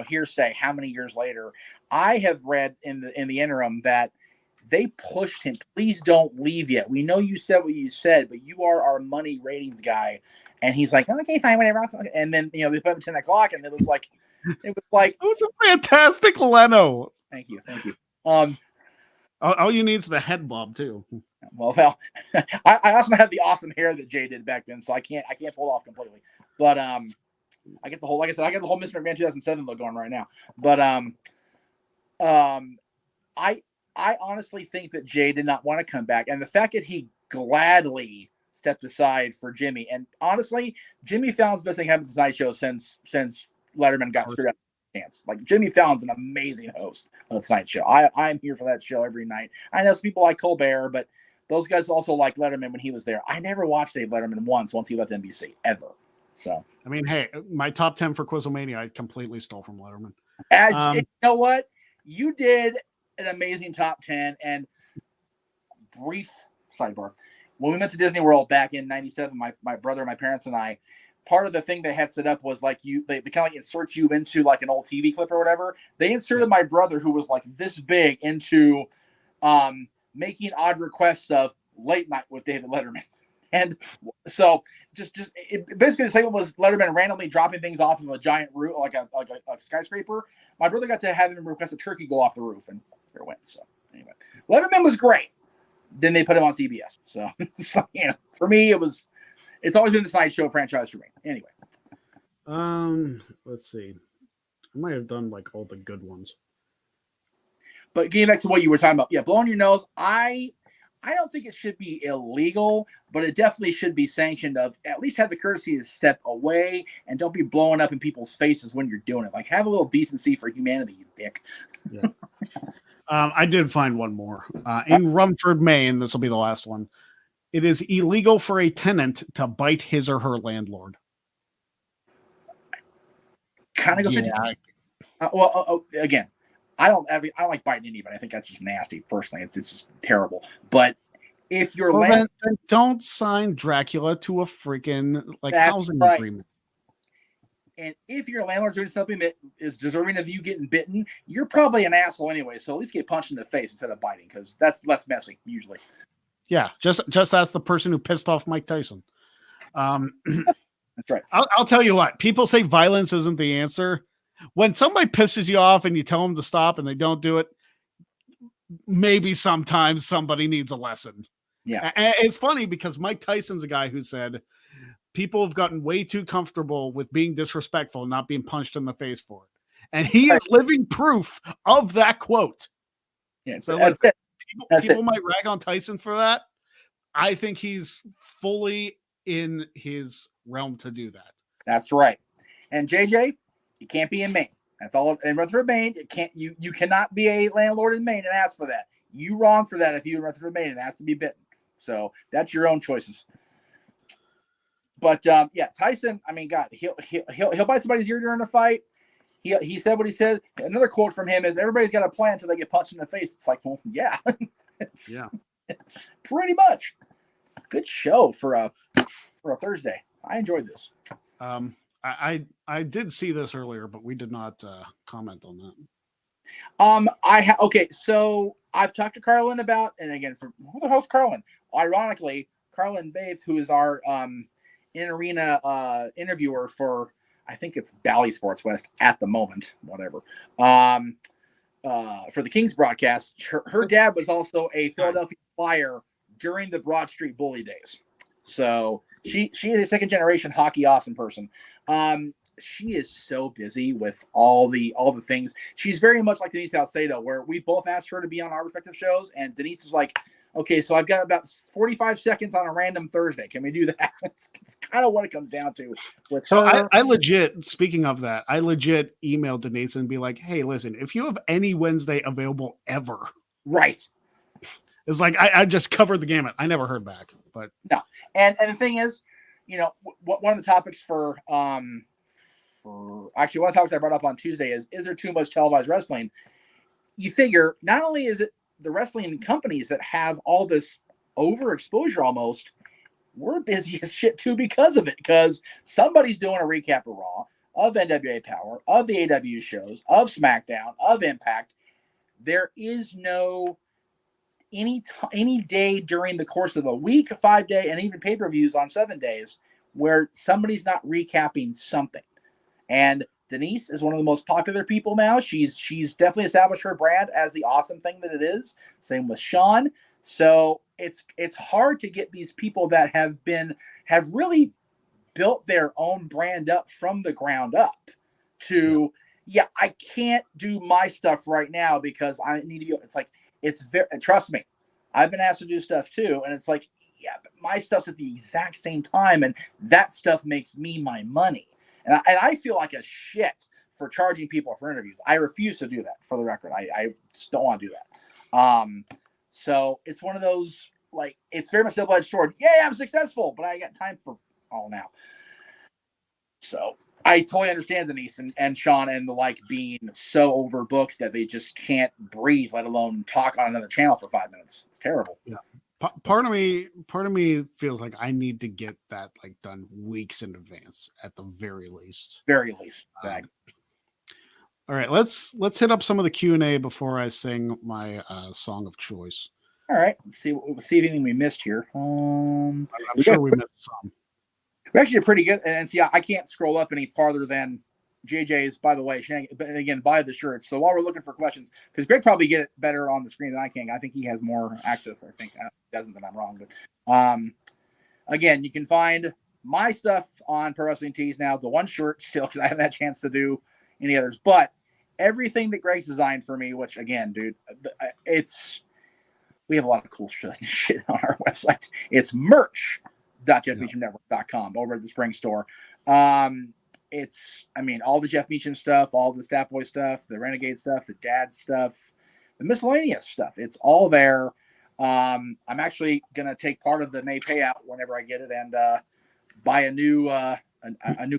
hearsay. How many years later? I have read in the interim that they pushed him. Please don't leave yet. We know you said what you said, but you are our money ratings guy. And he's like, okay, fine, whatever. And then they put him 10 o'clock, and it was like it was a fantastic Leno. Thank you. All you need is the head bob too. Well, I also have the awesome hair that Jay did back then, so I can't pull it off completely. But I get the whole, like I said, I get the whole Mr. McMahon 2007 look going right now. But I honestly think that Jay did not want to come back, and the fact that he gladly stepped aside for Jimmy, and honestly, Jimmy Fallon's best thing happened to the Tonight Show since Letterman got screwed up. Like Jimmy Fallon's an amazing host of the Tonight Show. I'm here for that show every night. I know some people like Colbert, but those guys also like Letterman when he was there. I never watched Dave Letterman once he left NBC ever. So I mean, hey, my top 10 for Quizlemania, I completely stole from Letterman. You know what? You did an amazing top 10. And brief sidebar: when we went to Disney World back in '97, my brother, my parents, and I. Part of the thing they had set up was like they kind of like insert you into like an old TV clip or whatever. They inserted my brother, who was like this big, into making odd requests of Late Night with David Letterman. And so basically the segment was Letterman randomly dropping things off of a giant roof, like a skyscraper. My brother got to have him request a turkey go off the roof, and there it went. So anyway, Letterman was great. Then they put him on CBS. So for me, it's always been the Tonight Show franchise for me. Anyway. Let's see. I might have done like all the good ones. But getting back to what you were talking about, yeah, blowing your nose, I don't think it should be illegal, but it definitely should be sanctioned of at least have the courtesy to step away and don't be blowing up in people's faces when you're doing it. Like have a little decency for humanity, you dick. Yeah. I did find one more. In Rumford, Maine, this will be the last one. It is illegal for a tenant to bite his or her landlord. Kind of again, I don't like biting anybody. I think that's just nasty. Personally, it's just terrible. But if your then don't sign Dracula to a freaking housing agreement. And if your landlord's doing something that is deserving of you getting bitten, you're probably an asshole anyway. So at least get punched in the face instead of biting, because that's less messy usually. Yeah, just ask the person who pissed off Mike Tyson. That's right. I'll tell you what. People say violence isn't the answer. When somebody pisses you off and you tell them to stop and they don't do it, maybe sometimes somebody needs a lesson. Yeah. And it's funny because Mike Tyson's a guy who said people have gotten way too comfortable with being disrespectful and not being punched in the face for it. And he is living proof of that quote. Yeah, so that's it. People might rag on Tyson for that. I think he's fully in his realm to do that. That's right. And JJ, you can't be in Maine. That's all. In Rutherford, Maine, you cannot be a landlord in Maine and ask for that. You wrong for that if you're in Rutherford, Maine and ask to be bitten. So that's your own choices. But yeah, Tyson. I mean, God, he'll bite somebody's ear during a fight. He said what he said. Another quote from him is, "Everybody's got a plan until they get punched in the face." It's like, well, yeah, pretty much. Good show for a Thursday. I enjoyed this. I did see this earlier, but we did not comment on that. Okay, so I've talked to Carlin about, and again, for who the hell's Carlin? Ironically, Carlin Baith, who is our in arena interviewer for, I think it's Bally Sports West at the moment, whatever. For the Kings broadcast, her dad was also a Philadelphia Flyer during the Broad Street Bully days. So she is a second generation hockey awesome person. She is so busy with all the things. She's very much like Denise Salcedo, where we both asked her to be on our respective shows, and Denise is like, okay, so I've got about 45 seconds on a random Thursday. Can we do that? It's kind of what it comes down to with So her. I legit, speaking of that, I legit emailed Denise and be like, hey, listen, if you have any Wednesday available ever. Right. It's like, I just covered the gamut. I never heard back, but no. And the thing is, you know, one of the topics for actually one of the topics I brought up on Tuesday is there too much televised wrestling? You figure not only is it the wrestling companies that have all this overexposure almost, we're busy as shit too because of it, because somebody's doing a recap of Raw, of NWA Power, of the AEW shows, of SmackDown, of Impact. There is no any day during the course of a week, a 5-day, and even pay-per-views on 7 days where somebody's not recapping something. And Denise is one of the most popular people now. She's definitely established her brand as the awesome thing that it is. Same with Sean. So it's hard to get these people that have really built their own brand up from the ground up to, yeah, I can't do my stuff right now because I need to go. It's like, it's very, trust me, I've been asked to do stuff too. And it's like, yeah, but my stuff's at the exact same time. And that stuff makes me my money. And I feel like a shit for charging people for interviews. I refuse to do that, for the record. I just don't want to do that. So it's one of those, like, it's very much double-edged sword. Yeah, I'm successful, but I got time for all now. So I totally understand Denise and Sean and the like being so overbooked that they just can't breathe, let alone talk on another channel for 5 minutes. It's terrible. Yeah. Part of me feels like I need to get that like done weeks in advance at the very least. Very least. All right, let's hit up some of the Q&A before I sing my song of choice. All right, let's see anything we missed here. I'm sure we missed some. We actually did pretty good, and see, I can't scroll up any farther than JJ's. By the way, again, buy the shirts. So while we're looking for questions, because Greg probably get it better on the screen than I can. I think he has more access. I think he doesn't, then I'm wrong. But again, you can find my stuff on Pro Wrestling Tees now. The one shirt still, because I haven't had a chance to do any others. But everything that Greg's designed for me, which again, dude, we have a lot of cool shit on our website. It's merch.jeffmeachamnetwork.com over at the Spring Store. It's, I mean, all the Jeff Meacham stuff, all the Stat Boy stuff, the Renegade stuff, the Dad stuff, the miscellaneous stuff. It's all there. I'm actually going to take part of the May payout whenever I get it and buy a new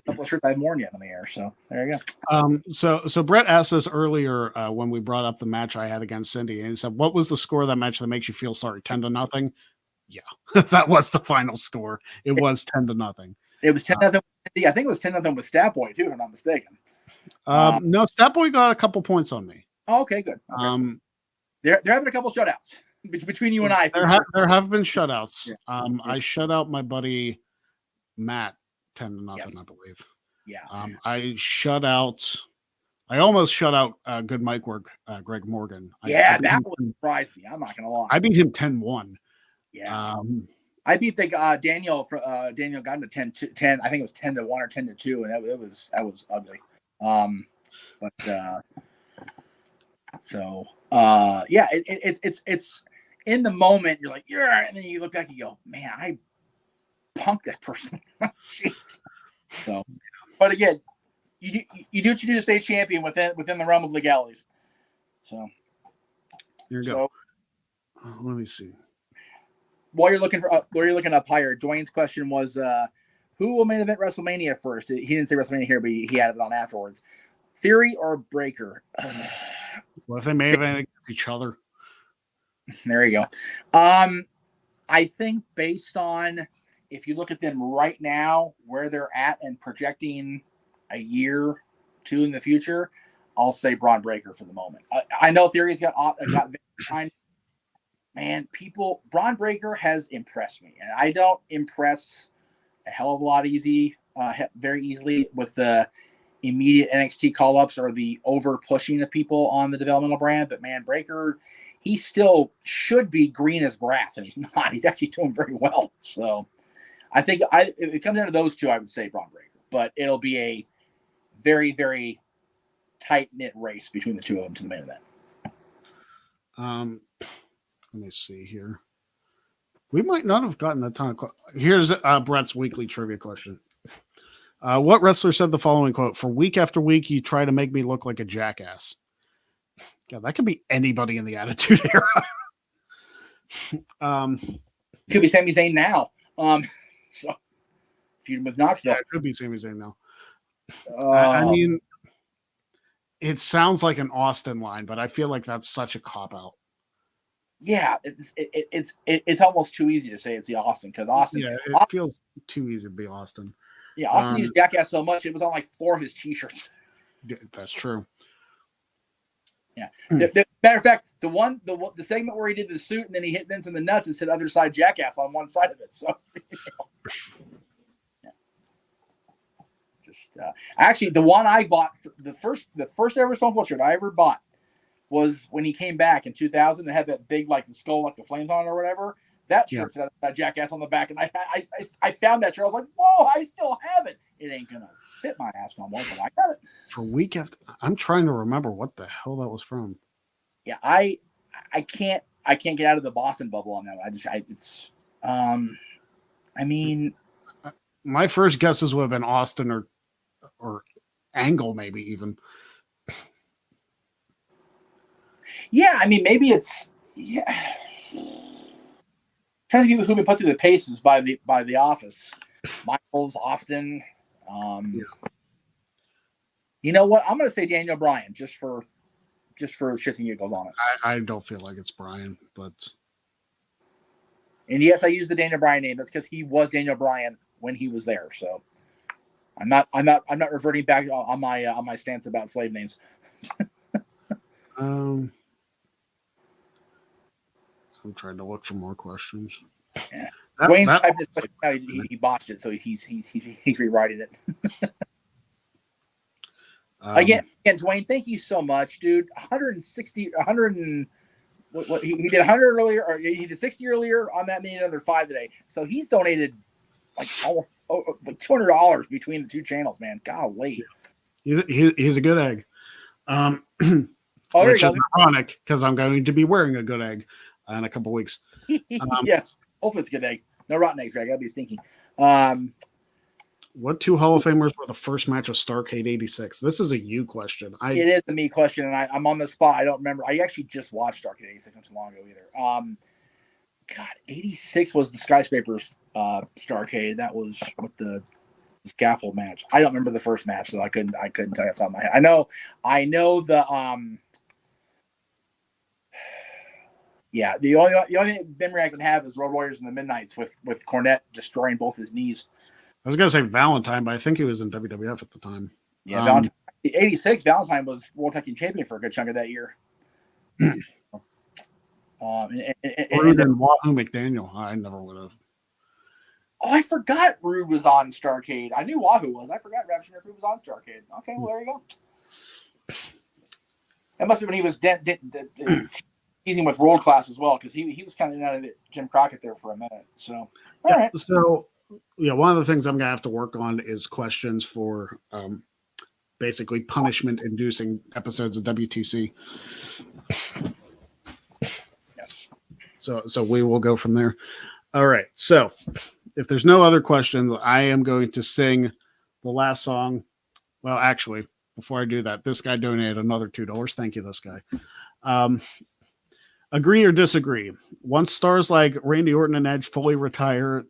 couple of shirts I haven't worn yet on the air. So there you go. So Brett asked us earlier when we brought up the match I had against Cindy, and he said, "What was the score of that match that makes you feel sorry? 10-0." Yeah, that was the final score. It was 10-0. It was 10-0. I think it was 10-0 with Stat Boy too, if I'm not mistaken. No, Stat Boy got a couple points on me. Oh, okay, good. Okay. They're having a couple shutouts between you and I. There have been shutouts. Yeah. I shut out my buddy Matt 10-0, yes. I believe. Yeah. I almost shut out good mic work, Greg Morgan. Yeah, that would surprise me. I'm not gonna lie. I beat him 10-1. Yeah. I beat the Daniel got him to 10. I think it was 10-1 or 10-2, and that was ugly. Yeah, it's in the moment you're like, yeah, and then you look back and you go, man, I punked that person. Jeez. So, but again, you do what you do to stay champion within the realm of legalities. So here you go. Let me see. While you're looking up higher, Dwayne's question was, who will main event WrestleMania first? He didn't say WrestleMania here, but he added it on afterwards. Theory or Breaker? What if they main event against each other? There you go. I think based on, if you look at them right now, where they're at and projecting a year, two in the future, I'll say Braun Breaker for the moment. I know Theory's got behind. Man, Braun Breaker has impressed me, and I don't impress a hell of a lot very easily with the immediate NXT call-ups or the over pushing of people on the developmental brand. But man, Breaker, he still should be green as grass, and he's not. He's actually doing very well. So I think if it comes down to those two, I would say Braun Breaker, but it'll be a very, very tight-knit race between the two of them to the main event. Let me see here. We might not have gotten a ton of here's Brett's weekly trivia question. What wrestler said the following quote? "For week after week, you try to make me look like a jackass." God, that could be anybody in the Attitude Era. Could be Sami Zayn now. So feud with Knoxville. Yeah, it could be Sami Zayn now. I mean, it sounds like an Austin line, but I feel like that's such a cop out. Yeah, it's almost too easy to say it's the Austin because Austin. Yeah, it feels too easy to be Austin. Yeah, Austin used jackass so much it was on like 4 of his t-shirts. That's true. Yeah. Matter of fact, the segment where he did the suit and then he hit Vince in the nuts and said "other side jackass" on one side of it. So, yeah. Just actually, the one I bought the first ever Stone Cold shirt I ever bought was when he came back in 2000 and had that big like the skull like the flames on it or whatever. That shirt said jackass on the back, and I found that shirt. I was like, whoa, I still have it. It ain't gonna fit my ass no more, but I got it. For week after, I'm trying to remember what the hell that was from. Yeah, I can't get out of the Boston bubble on that. I mean, my first guesses would have been Austin or Angle, maybe even. Yeah, I mean, maybe it's trying to people who've been put through the paces by the office. Michaels, Austin. You know what? I'm going to say Daniel Bryan just for shits and giggles on it. I don't feel like it's Bryan, but and yes, I use the Daniel Bryan name. That's because he was Daniel Bryan when he was there. So I'm not reverting back on my stance about slave names. I'm trying to look for more questions. Yeah. Wayne's typed his question out. He botched it, so he's rewriting it. Again, Dwayne, thank you so much, dude. 100 and what he did 100 earlier, or he did 60 earlier on that, and then another 5 today. So he's donated like almost like $200 between the two channels, man. Golly, he's a good egg. Which is ironic because I'm going to be wearing a good egg in a couple weeks. Yes, hopefully it's a good egg. No rotten eggs, Greg. That'd be stinky. What 2 Hall of Famers were the first match of Starrcade '86? This is a you question. It is a me question, and I'm on the spot. I don't remember. I actually just watched Starrcade '86 not too long ago either. God, '86 was the Skyscrapers Starrcade. That was with the scaffold match. I don't remember the first match, so I couldn't tell you off the top of my head. I know the yeah, the only memory I can have is Road Warriors in the Midnights with Cornette destroying both his knees. I was gonna say Valentine, but I think he was in WWF at the time. Yeah, Valentine. '86 Valentine was World Tag Team Champion for a good chunk of that year. And Wahoo McDaniel, I never would have. Oh, I forgot Rude was on Starrcade. I knew Wahoo was. I forgot Ravishing Rude was on Starrcade. Okay, well there you go. That must be when he was teasing with World Class as well, because he was kind of out of Jim Crockett there for a minute. So all right. So yeah, one of the things I'm gonna have to work on is questions for basically punishment-inducing episodes of WTC. Yes. So we will go from there. All right. So if there's no other questions, I am going to sing the last song. Well, actually, before I do that, this guy donated another $2. Thank you, this guy. Agree or disagree? Once stars like Randy Orton and Edge fully retires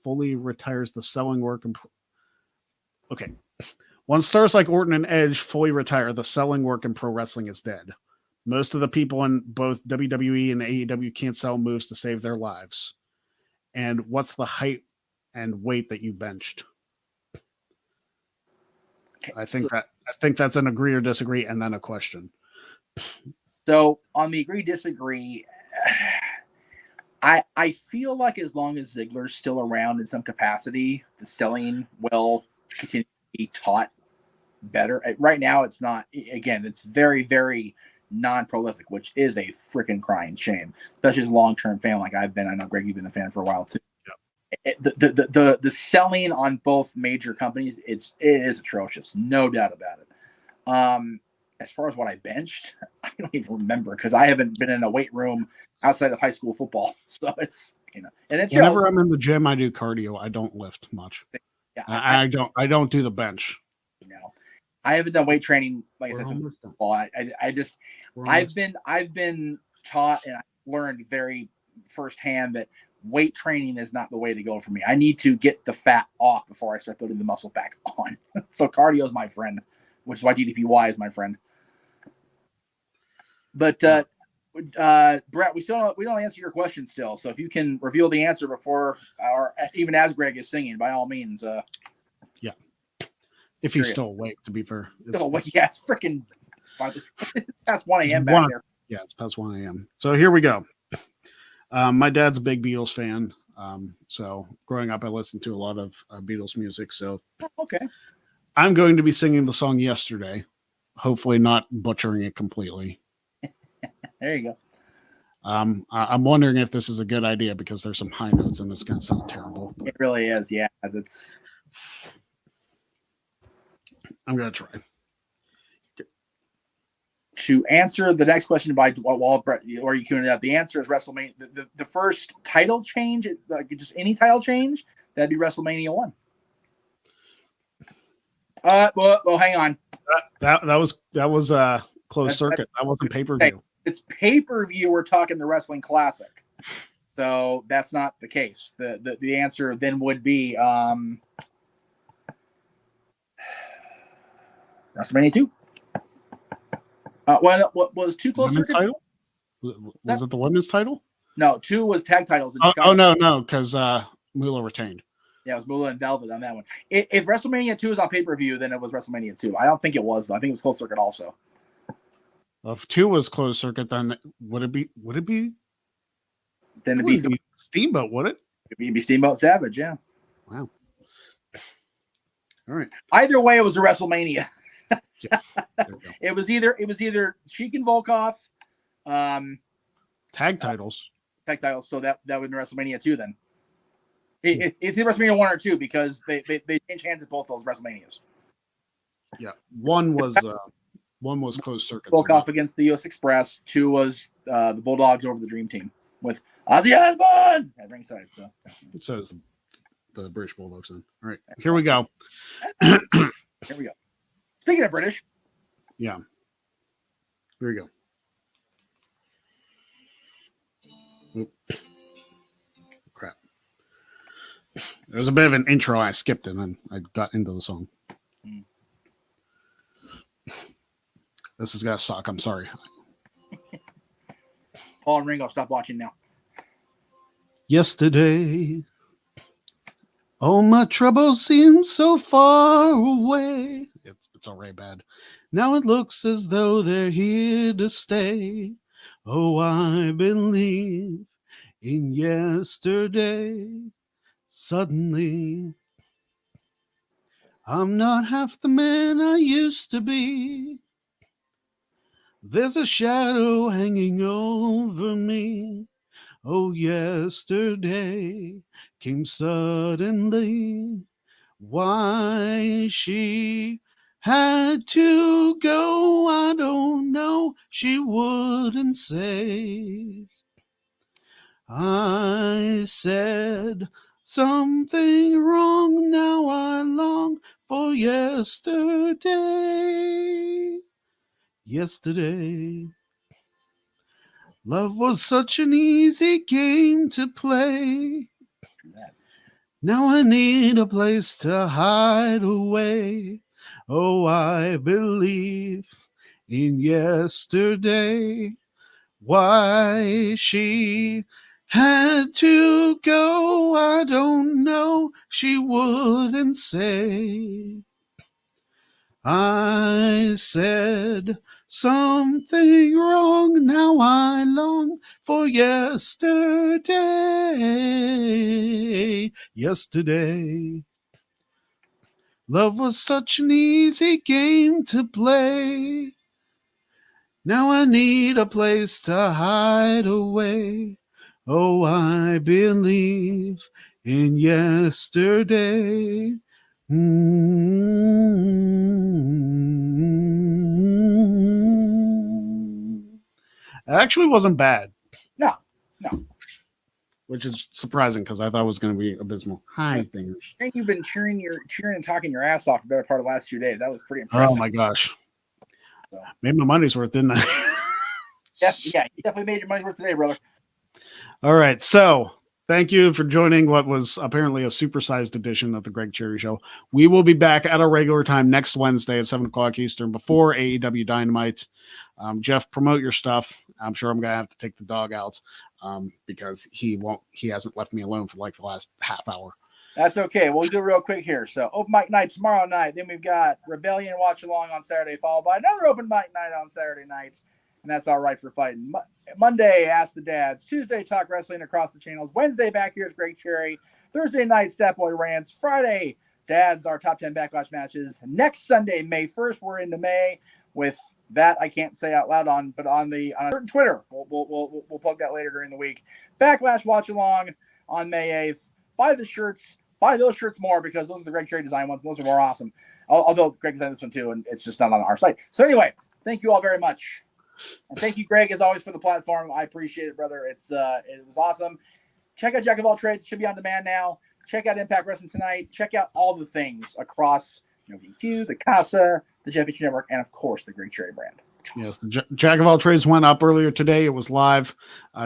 the selling work. Okay. Once stars like Orton and Edge fully retire, the selling work in pro wrestling is dead. Most of the people in both WWE and AEW can't sell moves to save their lives. And what's the height and weight that you benched? I think that's an agree or disagree, and then a question. So on the agree disagree, I feel like as long as Ziggler's still around in some capacity, the selling will continue to be taught better. Right now, it's not. Again, it's very, very non-prolific, which is a freaking crying shame, especially as a long-term fan like I've been. I know, Greg, you've been a fan for a while too. Yeah. The selling on both major companies, it is atrocious, no doubt about it. As far as what I benched, I don't even remember because I haven't been in a weight room outside of high school football. So it's, and it's whenever I'm in the gym, I do cardio. I don't lift much. Yeah, I don't do the bench. No, I haven't done weight training like I said since football. I've been taught and I learned very firsthand that weight training is not the way to go for me. I need to get the fat off before I start building the muscle back on. So cardio is my friend, which is why DDPY is my friend. But Brett, we don't answer your question still. So if you can reveal the answer before or even as Greg is singing, by all means. Yeah. If he's still awake, to be fair. It's freaking past 1 a.m. back there. Yeah, it's past 1 a.m. So here we go. My dad's a big Beatles fan. So growing up, I listened to a lot of Beatles music. So okay, I'm going to be singing the song Yesterday. Hopefully not butchering it completely. There you go. I'm wondering if this is a good idea because there's some high notes and it's going to sound terrible. It really is. Yeah, that's. I'm going to try. To answer the next question by while Brett, or you queuing it up, the answer is WrestleMania. The first title change, like just any title change, that'd be WrestleMania 1. Well, hang on. That was closed circuit. That wasn't pay-per-view. It's pay-per-view. We're talking the Wrestling Classic, so that's not the case. The answer then would be WrestleMania 2. What was 2 close circuit? Title? Was it the women's title? No, 2 was tag titles. No, because Moolah retained. Yeah, it was Moolah and Velvet on that one. If WrestleMania 2 is on pay-per-view, then it was WrestleMania 2. I don't think it was, though. I think it was closed circuit also. If 2 was closed circuit, then would it be? Then it'd be Steamboat, would it? It'd be Steamboat Savage, yeah. Wow. All right. Either way, it was a WrestleMania. Yeah, it was either Sheik and Volkov, tag titles. So that would be WrestleMania 2 then. It's either WrestleMania 1 or 2 because they changed hands at both those WrestleManias. Yeah, one was closed circuit. Volkov against the US Express. 2 was the Bulldogs over the Dream Team with Ozzy Osbourne at ringside. So is the British Bulldogs then. All right, here we go. Here we go. Speaking of British. Yeah. Here we go. Oop. Crap. There was a bit of an intro I skipped and then I got into the song. This is going to suck. I'm sorry. Paul and Ringo, stop watching now. Yesterday, all my troubles seem so far away. It's already bad. Now it looks as though they're here to stay. Oh, I believe in yesterday. Suddenly, I'm not half the man I used to be. There's a shadow hanging over me. Oh, yesterday came suddenly. Why she had to go, I don't know. She wouldn't say. I said something wrong. Now I long for yesterday. Yesterday. Love was such an easy game to play. Now I need a place to hide away. Oh, I believe in yesterday. Why she had to go, I don't know. She wouldn't say. I said something wrong. Now I long for yesterday. Yesterday. Love was such an easy game to play. Now I need a place to hide away. Oh, I believe in yesterday. Actually wasn't bad. No. Which is surprising because I thought it was going to be abysmal. Hi, things. You've been cheering and talking your ass off the better part of the last 2 days. That was pretty impressive. Oh my gosh. So. Made my money's worth, didn't I? Yeah, you definitely made your money's worth today, brother. All right. So thank you for joining what was apparently a supersized edition of the Greg Cherry Show. We will be back at our regular time next Wednesday at 7:00 Eastern before AEW Dynamite. Jeff, promote your stuff. I'm sure I'm going to have to take the dog out because he hasn't left me alone for like the last half hour. That's okay. We'll do it real quick here. So open mic night tomorrow night. Then we've got Rebellion Watch Along on Saturday, followed by another open mic night on Saturday nights. And that's all right for fighting. Monday, Ask the Dads. Tuesday, Talk Wrestling across the channels. Wednesday, back here is Greg Cherry. Thursday night, Stat Boy Rants. Friday, Dads, our top 10 backlash matches. Next Sunday, May 1st, we're into May with that I can't say out loud on a certain Twitter. We'll plug that later during the week. Backlash Watch Along on May 8th. Buy the shirts. Buy those shirts more because those are the Greg Cherry design ones, and those are more awesome. Although Greg designed this one too, and it's just not on our site. So anyway, thank you all very much. And thank you, Greg, as always, for the platform. I appreciate it, brother. It was awesome. Check out Jack of All Trades. It should be on demand now. Check out Impact Wrestling Tonight. Check out all the things across DQ, the Casa, the Jeff Beach Network, and, of course, the Greg Cherry brand. Yes, the Jack of All Trades went up earlier today. It was live.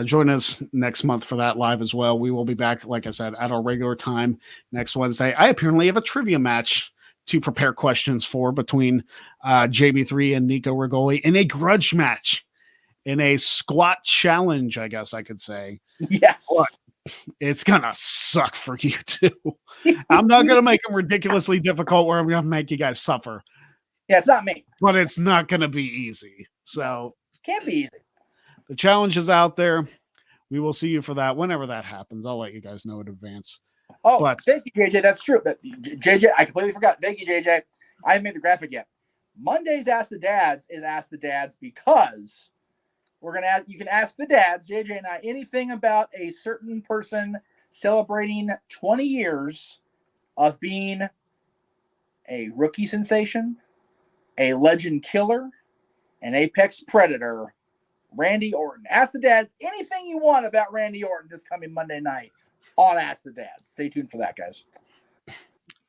Join us next month for that live as well. We will be back, like I said, at our regular time next Wednesday. I apparently have a trivia match to prepare questions for between JB3 and Nico Rigoli in a grudge match, in a squat challenge, I guess I could say. Yes. But it's going to suck for you too. I'm not going to make them ridiculously difficult where I'm going to make you guys suffer. Yeah, it's not me. But it's not going to be easy. So can't be easy. The challenge is out there. We will see you for that whenever that happens. I'll let you guys know in advance. Oh, thank you, JJ. That's true. JJ, I completely forgot. Thank you, JJ. I haven't made the graphic yet. Monday's Ask the Dads is Ask the Dads because you can ask the dads, JJ and I, anything about a certain person celebrating 20 years of being a rookie sensation, a legend killer, an apex predator, Randy Orton. Ask the Dads anything you want about Randy Orton this coming Monday night on Ask the Dads. Stay tuned for that, guys.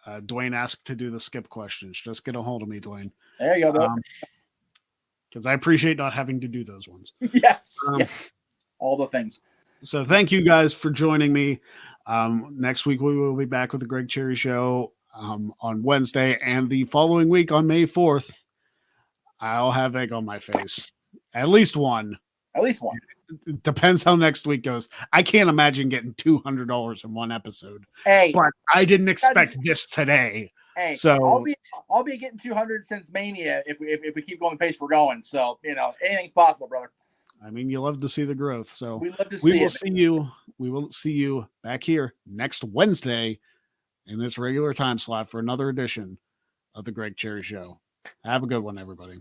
Dwayne asked to do the skip questions. Just get a hold of me, Dwayne. There you go. Because I appreciate not having to do those ones. Yes. All the things. So thank you guys for joining me. Next week, we will be back with the Greg Cherry Show on Wednesday. And the following week on May 4th, I'll have egg on my face. At least one. It depends how next week goes. I can't imagine getting $200 in one episode. Hey, but I didn't expect this today. Hey, so I'll be getting 200 since Mania if we keep going the pace we're going. So anything's possible, brother. I mean, you love to see the growth. So we love to see it. We will see you back here next Wednesday in this regular time slot for another edition of the Greg Cherry Show. Have a good one, everybody.